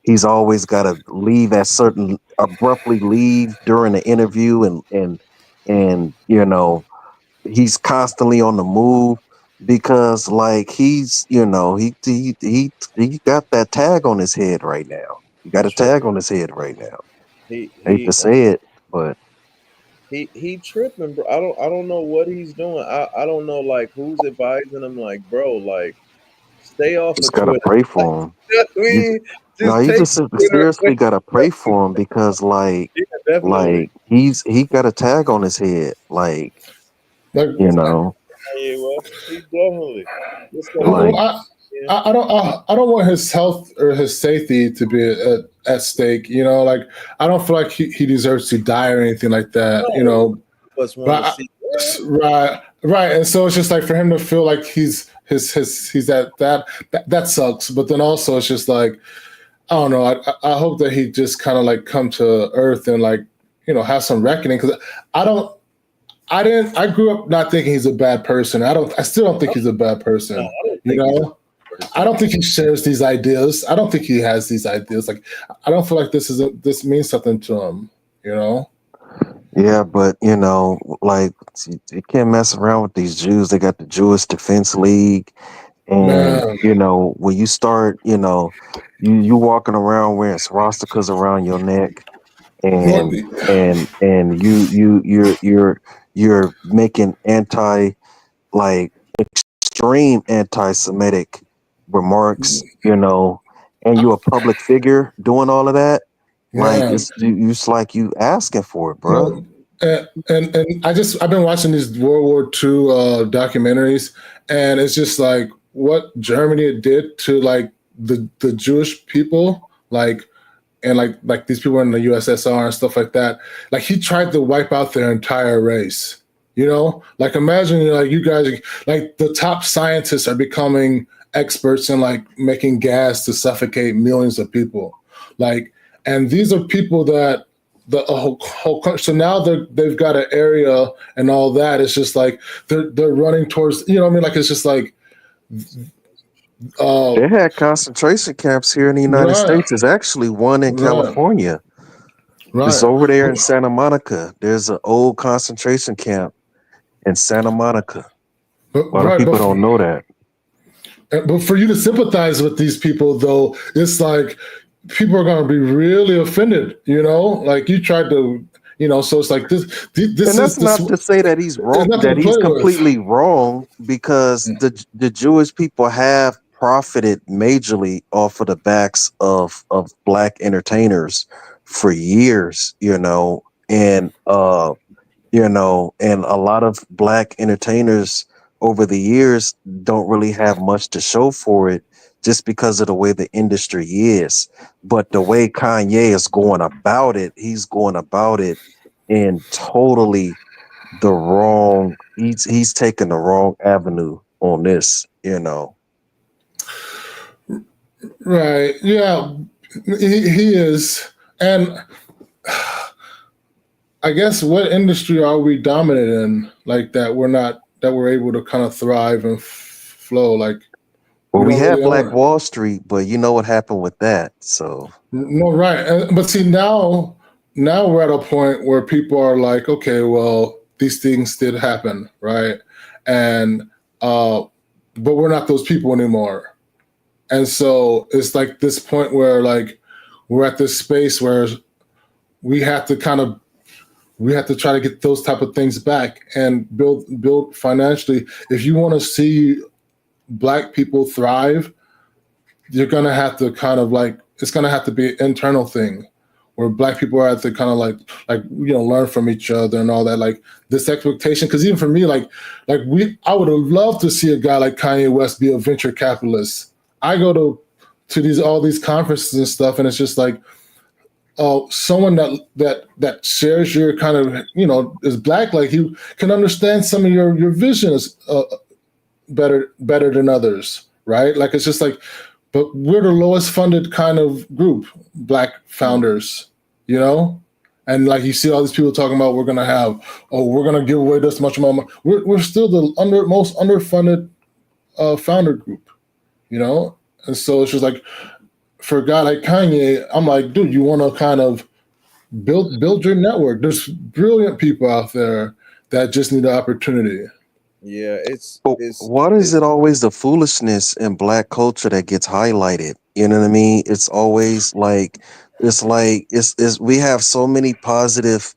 he's always got to leave at certain abruptly leave during the interview, and you know, he's constantly on the move because like he's, you know, he got that tag on his head right now. He got a tag on his head right now. He I hate to he say it, but he tripping, bro. I don't know what he's doing. I don't know like who's advising him. Like, bro, like stay off just of gotta Twitter. pray Like, for him. you know what I You, mean? no, Just you take just Twitter seriously away. gotta pray for him because Yeah, like definitely. he got a tag on his head, like, Like, you know, Kanye West. He definitely. Just gotta well, like keep. Yeah. I don't want his health or his safety to be at stake. You know, like I don't feel like he deserves to die or anything like that. You No, know, us want but to see that. right, and so it's just like for him to feel like he's that sucks. But then also it's just like I don't know. I hope that he just kind of like come to earth and like have some reckoning because I don't. I grew up not thinking he's a bad person. I still don't think he's a bad No, person. I don't You think he's a know, I person. don't think he shares these ideas. I don't think he has these ideas. Like, I don't feel like this means something to him. You know? yeah, but you know, like you can't mess around with these Jews. They got the Jewish Defense League, and Man, you know, when you start, you know, you walking around wearing swastikas around your neck, what? and you're making like extreme anti-Semitic remarks, you know, and you're a public figure doing all of that. Like Man, it's like you asking for it, bro. no, and I've been watching these World War II documentaries, and it's just like what Germany did to like the Jewish people, like and like these people in the USSR and stuff like that. Like he tried to wipe out their entire race. You know, like imagine like you guys, like the top scientists are becoming experts in like making gas to suffocate millions of people. Like, and these are people that the whole country. So now they've got an area and all that. It's just like they're running towards. You know what I mean? Like it's just like. They had concentration camps here in the United Right, States. There's actually one in right, California. It's right. over there in Santa Monica. There's an old concentration camp in Santa Monica. But, A lot of right, people don't know that. but for you to sympathize with these people, though, it's like people are going to be really offended. You know, like you tried to, so it's like this. This And is that's this. not to say that he's wrong, There's nothing that to he's play with. completely wrong, because the Jewish people have profited majorly off of the backs of black entertainers for years, and a lot of black entertainers over the years don't really have much to show for it just because of the way the industry is. But the way Kanye is going about it, he's going about it in totally the wrong, he's taking the wrong avenue on this. Right? Yeah, he is, and I guess what industry are we dominant in like that? We're able to kind of thrive and flow. Like Well, we we don't had really Black own. Wall Street, but you know what happened with that. So No, right. But see, now we're at a point where people are like, okay, well, these things did happen, right? And but we're not those people anymore. And so it's like this point where like we're at this space where we have to kind of we have to try to get those type of things back and build financially. If you want to see black people thrive, you're gonna have to kind of like it's gonna have to be an internal thing where black people have to kind of like learn from each other and all that, like this expectation. Because even for me, I would have loved to see a guy like Kanye West be a venture capitalist. I go to these all these conferences and stuff, and it's just like someone that shares your kind of is black, like you can understand some of your visions better than others, right? Like it's just like, but we're the lowest funded kind of group, black founders, and like you see all these people talking about we're gonna give away this much money. We're still the most underfunded founder group, and so it's just like for a guy like Kanye, I'm like, dude, you want to kind of build your network. There's brilliant people out there that just need the opportunity. Yeah, But why is it always the foolishness in black culture that gets highlighted? You know what I mean? It's always like it's we have so many positive,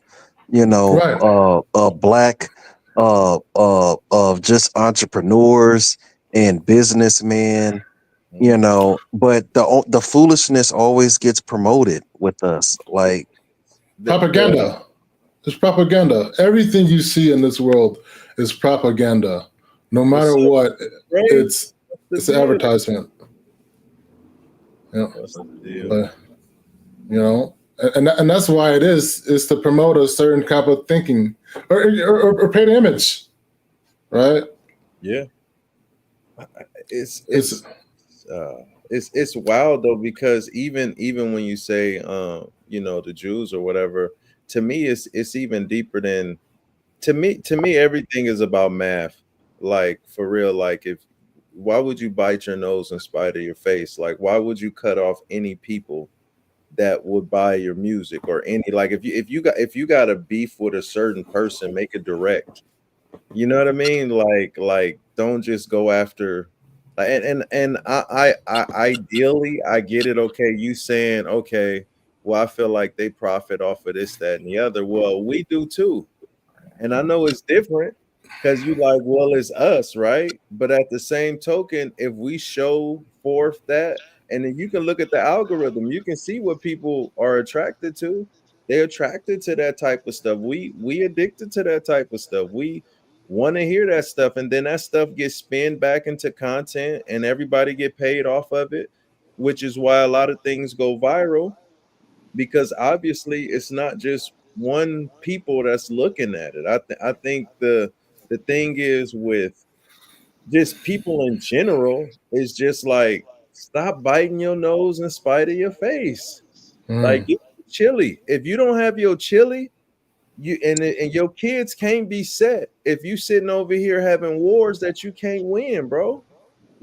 Right. black of just entrepreneurs and businessmen, but the foolishness always gets promoted with us. Like Propaganda. It's propaganda. Everything you see in this world is propaganda. No matter what, it's What's the an deal? advertisement. Yeah. What's the deal? But, and that's why it is to promote a certain type of thinking or paint an image, right? Yeah. It's it's wild though, because even when you say the Jews or whatever, to me it's even deeper than to me everything is about math. Like for real, like if why would you bite your nose in spite of your face? Like why would you cut off any people that would buy your music, or any, like if you got a beef with a certain person, make it direct. You know what I mean? Like don't just go after, and I ideally I get it. Okay, you saying, okay, well, I feel like they profit off of this, that, and the other. Well, we do too. And I know it's different because you like, well, it's us, right? But at the same token, if we show forth that, and then you can look at the algorithm, you can see what people are attracted to. They're attracted to that type of stuff. We addicted to that type of stuff. We want to hear that stuff, and then that stuff gets spun back into content, and everybody get paid off of it, which is why a lot of things go viral, because obviously it's not just one people that's looking at it. I think the thing is with just people in general is just like, stop biting your nose in spite of your face. Like, Mm. get chili. If you don't have your chili, you and your kids can't be set if you sitting over here having wars that you can't win, bro.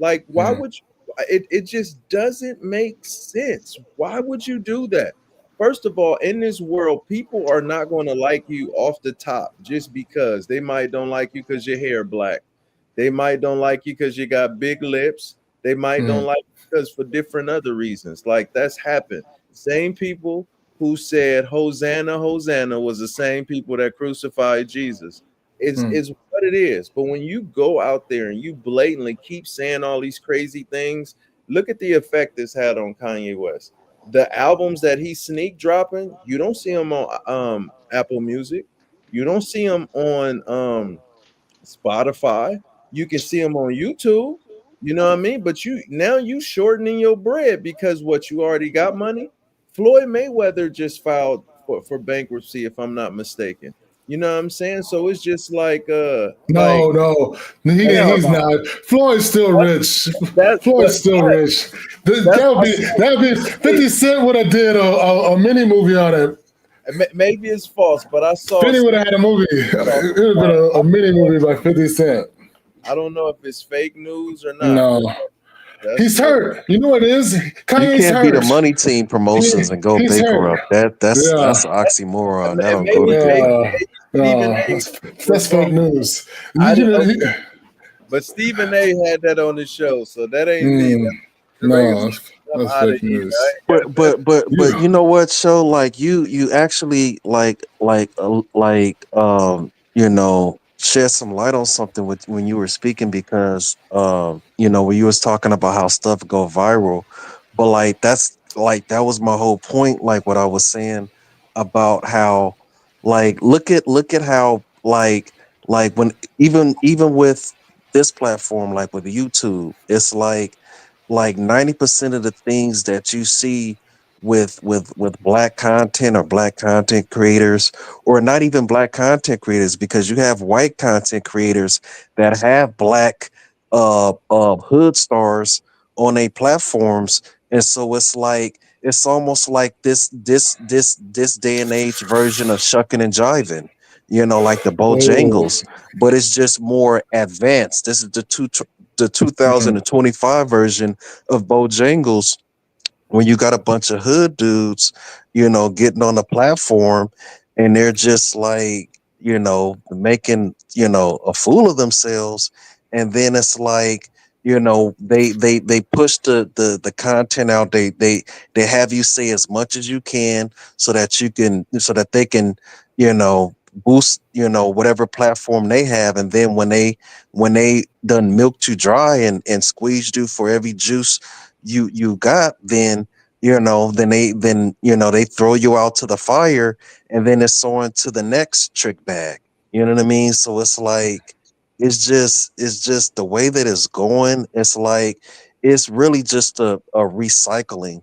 Like, why Mm. would you? It just doesn't make sense. Why would you do that? First of all, in this world, people are not going to like you off the top just because they might don't like you because your hair black. They might don't like you because you got big lips. They might don't Mm. like you because for different other reasons. Like that's happened. Same people who said Hosanna, Hosanna was the same people that crucified Jesus. Mm. Is what it is. But when you go out there and you blatantly keep saying all these crazy things, look at the effect this had on Kanye West. The albums that he's sneak dropping, you don't see them on Apple Music. You don't see them on Spotify. You can see them on YouTube. You know what I mean? But you shortening your bread because what, you already got money. Floyd Mayweather just filed for bankruptcy, if I'm not mistaken. You know what I'm saying? So it's just like No, hell he's no. not. Floyd's still rich. That Floyd's still rich. that's my That would be 50 Cent would have did a mini movie on it. maybe it's false, but I saw 50 would have had a movie. It would have been a mini movie by 50 Cent. I don't know if it's fake news or not. No. He's hurt. You know what it is? you Kanye's can't be the hurt. money team promotions and go He's hurt. bankrupt. That's Yeah. an oxymoron. That And don't go together. Stephen No, A. that's fake news. I didn't. But Stephen A. had that on his show, so that ain't me. The regular No, I'm that's out of fake here. news. But you know what, show like you actually shed some light on something with when you were speaking, because when you was talking about how stuff go viral, but that was my whole point, like what I was saying about how, like, look at how, when even with this platform, like with YouTube, it's like 90% of the things that you see with black content or black content creators, or not even black content creators, because you have white content creators that have black hood stars on their platforms. And so it's almost like this day and age version of shucking and jiving, like the Oh. Bojangles, but it's just more advanced. This is the 2025 version of Bojangles, when you got a bunch of hood dudes, getting on the platform and they're just like, making, a fool of themselves. And then it's like, they push the content out. They have you say as much as you can so that they can, boost, whatever platform they have. And then when they done milk you dry and squeezed you for every juice you got, then they throw you out to the fire, and then it's on to the next trick bag. You know what I mean? So it's like it's just the way that it's going. It's like it's really just a recycling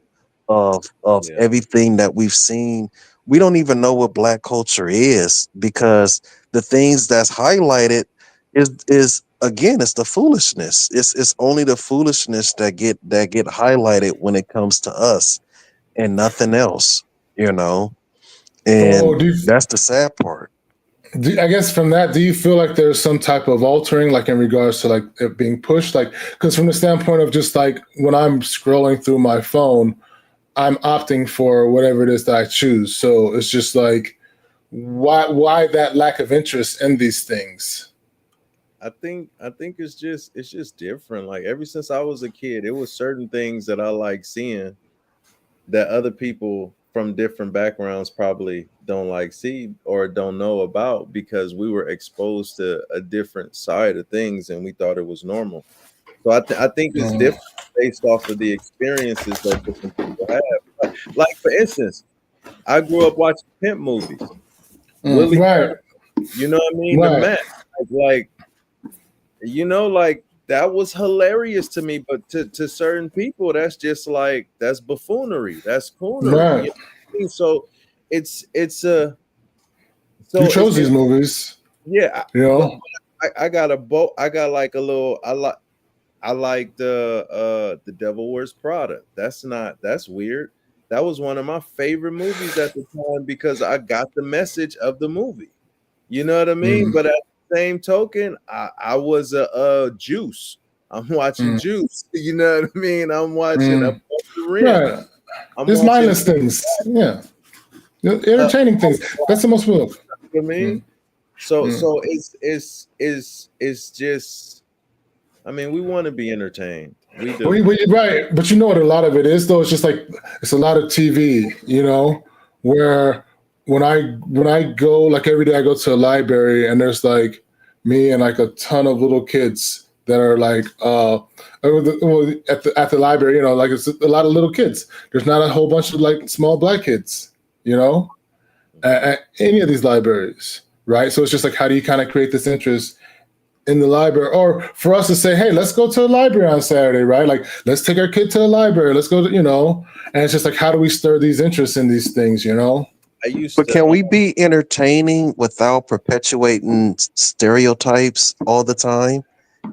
of Yeah. everything that we've seen. We don't even know what black culture is, because the things that's highlighted is again, it's the foolishness. It's only the foolishness that get highlighted when it comes to us, and nothing else, you know. So And that's the sad part. I guess from that, do you feel like there's some type of altering, like in regards to like it being pushed? Like, because from the standpoint of just like when I'm scrolling through my phone, I'm opting for whatever it is that I choose. So it's just like, why that lack of interest in these things? I think it's just different. Like ever since I was a kid, it was certain things that I like seeing that other people from different backgrounds probably don't like see or don't know about, because we were exposed to a different side of things and we thought it was normal. So I think it's Mm. different based off of the experiences that different people have. Like for instance, I grew up watching pimp movies. Willie, Right, you know what I mean? The right, man, like that was hilarious to me, but to certain people, that's just like that's buffoonery, that's coonery. You right. know what I mean? So it's a You so chose these it's movies, yeah, you but know? I got a boat. I got like a little. I like the Devil Wears Prada. That's weird. That was one of my favorite movies at the time because I got the message of the movie. You know what I mean? Mm, But at the same token, I was a Juice. I'm watching mm, Juice. You know what I mean? I'm watching a mm. bunch of Rent. Right. I'm It's watching mindless things. Yeah. uh, Entertaining things. That's the most real. you know what I mean? Mm, So mm. so it's just, I mean, we want to be entertained. We Well, do. right, but you know what a lot of it is though. It's just like it's a lot of TV. Where when I go like every day, I go to a library and there's like me and like a ton of little kids that are like at the library. Like it's a lot of little kids. There's not a whole bunch of like small black kids. You know, at any of these libraries, right? So it's just like how do you kind of create this interest in the library, or for us to say, hey, let's go to the library on Saturday, right? Like, let's take our kid to the library. Let's go and it's just like, how do we stir these interests in these things? I used But to can we be entertaining without perpetuating stereotypes all the time?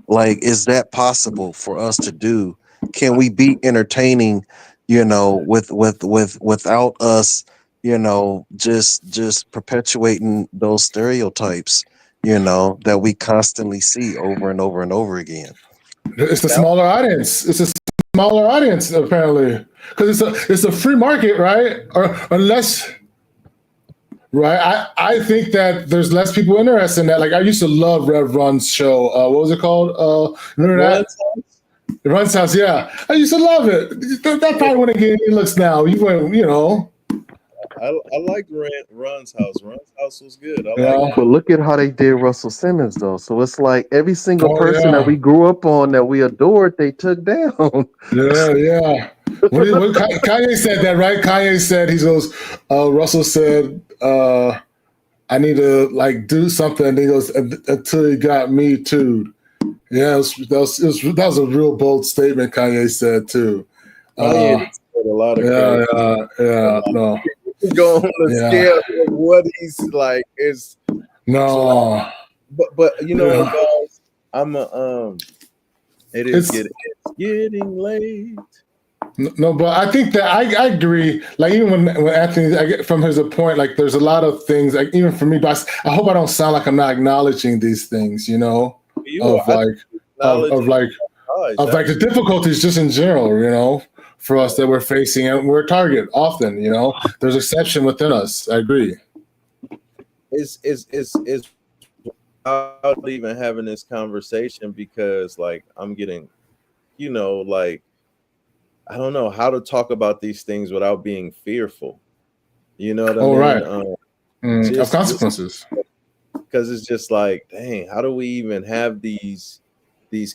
Like, is that possible for us to do? Can we be entertaining, without us, just perpetuating those stereotypes, that we constantly see over and over and over again? It's a that smaller audience. It's a smaller audience apparently because it's a free market, right? Or unless. Right, I think that there's less people interested in that. Like I used to love Rev Run's show. What was it called? Remember that? runs. Run's House, yeah. I used to love it. That probably wouldn't get any looks now. You went. I liked Run's house. Run's house was good. I liked Yeah. But look at how they did Russell Simmons, though. So it's like every single Oh person that yeah. we grew up on that we adored, they took down. Yeah, yeah. What Kanye said that, right? Kanye said, he goes, Russell said, I need to like do something. And he goes, until he got me too. Yeah, that was a real bold statement Kanye said too. Kanye said a lot of Yeah, crazy. yeah, no. Go on the Yeah. scale of what he's like is so. No. But you know what, Yeah. guys? I'm a It's it's getting late. no, but I think that I agree. Like even when Anthony, I get from his point, like there's a lot of things. Like even for me, but I hope I don't sound like I'm not acknowledging these things. You Of are, I like think, of acknowledging like eyes, of like the difficulties just in general. for us that we're facing, and we're a target often. You know, there's exception within us. I agree. It's without even having this conversation because like I'm getting, you know, like I don't know how to talk about these things without being fearful. You know what I mean? Right. Of consequences. Because it's just like, dang, how do we even have these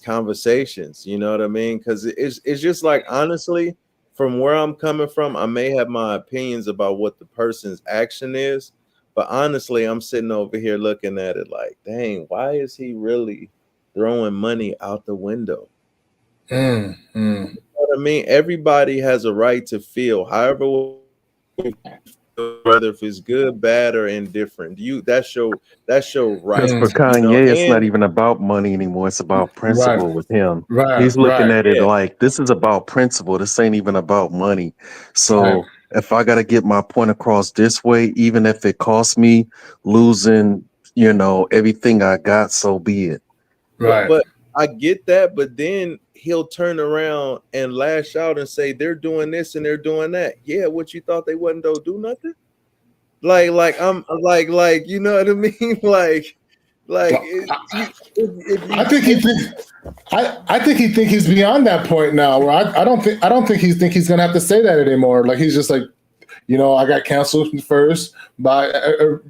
conversations? You know what I mean? Because it's just like, honestly, from where I'm coming from, I may have my opinions about what the person's action is, but honestly, I'm sitting over here looking at it like, dang, why is he really throwing money out the window? You know what I mean? Everybody has a right to feel however, whether if it's good, bad, or indifferent. That's your right. Because for Kanye, it's not even about money anymore. It's about principle with him. He's looking at it like this is about principle. This ain't even about money. So if I got to get my point across this way, even if it costs me losing, you know, everything I got, so be it. But I get that, but then he'll turn around and lash out and say they're doing this and they're doing that. Yeah, what you thought they wasn't gonna do nothing? Like I'm like you know what I mean? I think he think he's beyond that point now. Where I don't think he's gonna have to say that anymore. Like he's just like, you know, I got canceled first by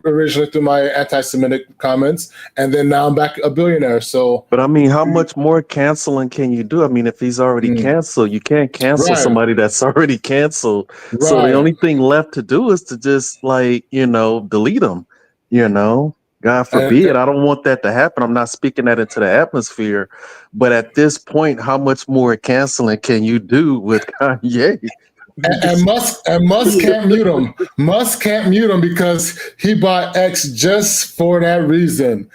originally through my anti-Semitic comments, and then now I'm back a billionaire. So, but I mean, how much more canceling can you do? I mean, if he's already canceled, you can't cancel somebody that's already canceled. So the only thing left to do is to just like, you know, delete them. You know, God forbid. I don't want that to happen. I'm not speaking that into the atmosphere. But at this point, how much more canceling can you do with Kanye? And Musk can't mute him. Musk can't mute him because he bought X just for that reason,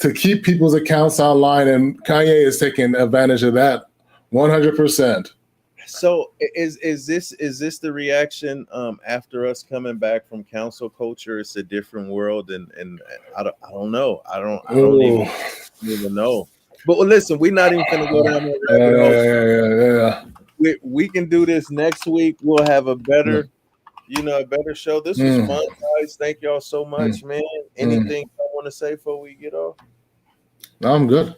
to keep people's accounts online, and Kanye is taking advantage of that 100%. So is this the reaction after us coming back from council culture? It's a different world, and I don't know. I don't even know. But listen, we're not even gonna go down that rabbit hole. We can do this next week. We'll have a better, a better show. This was fun, guys. Thank y'all so much, man. Anything I want to say before we get off? No, I'm good.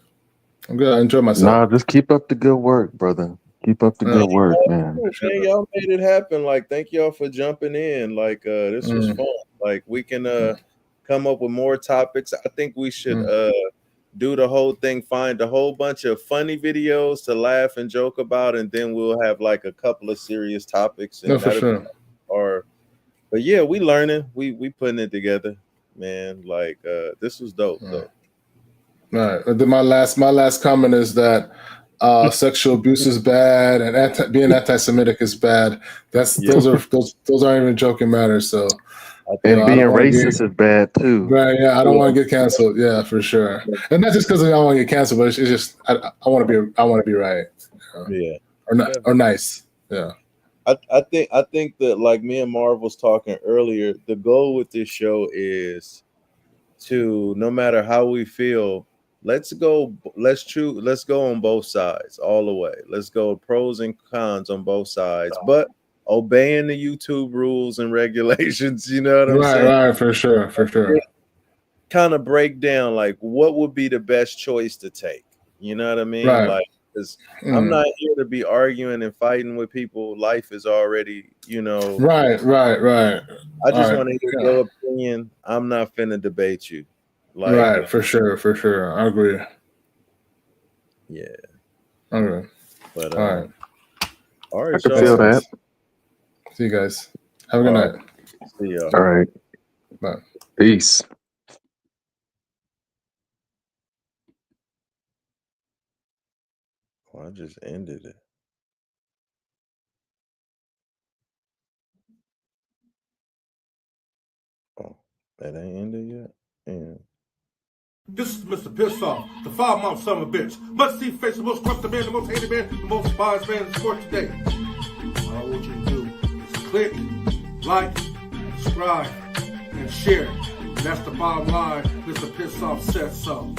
I enjoy myself. Nah, just keep up the good work, brother. Keep up the good work, man. Y'all made it happen. Like, thank y'all for jumping in. Like, this was fun. Like, we can come up with more topics. I think we should do the whole thing, find a whole bunch of funny videos to laugh and joke about, and then we'll have like a couple of serious topics. And for sure. But yeah, we learning, we putting it together, man. Like this was dope though. All right. My last comment is that sexual abuse is bad, and being anti-Semitic is bad. Those aren't even joking matters. So. And being racist is bad too. Right, yeah. I don't want to get canceled. Yeah, for sure. And not just because I don't want to get canceled, but it's just I want to be right. Yeah. Or nice. Yeah. I think that, like me and Marv was talking earlier, the goal with this show is to, no matter how we feel, let's go on both sides all the way. Let's go pros and cons on both sides. But obeying the YouTube rules and regulations, you know what I'm saying? Right, for sure. Kind of break down like what would be the best choice to take. You know what I mean? Right. Like, because I'm not here to be arguing and fighting with people. Life is already, Right. I just want to hear your opinion. I'm not finna debate you. Like, right, for sure. I agree. Yeah. Okay. But all right. All right. I can feel that. See you guys. Have a good night. See y'all. All right. Bye. Peace. I just ended it. Oh, that ain't ended yet? Yeah. This is Mr. Pissoff, the foul-mouthed son of a bitch. Must-see face, the most corrupt man, the most hated man, the most despised man in sport today. All I want you to do is click, like, subscribe, and share. And that's the bottom line. Mr. Pissoff said so.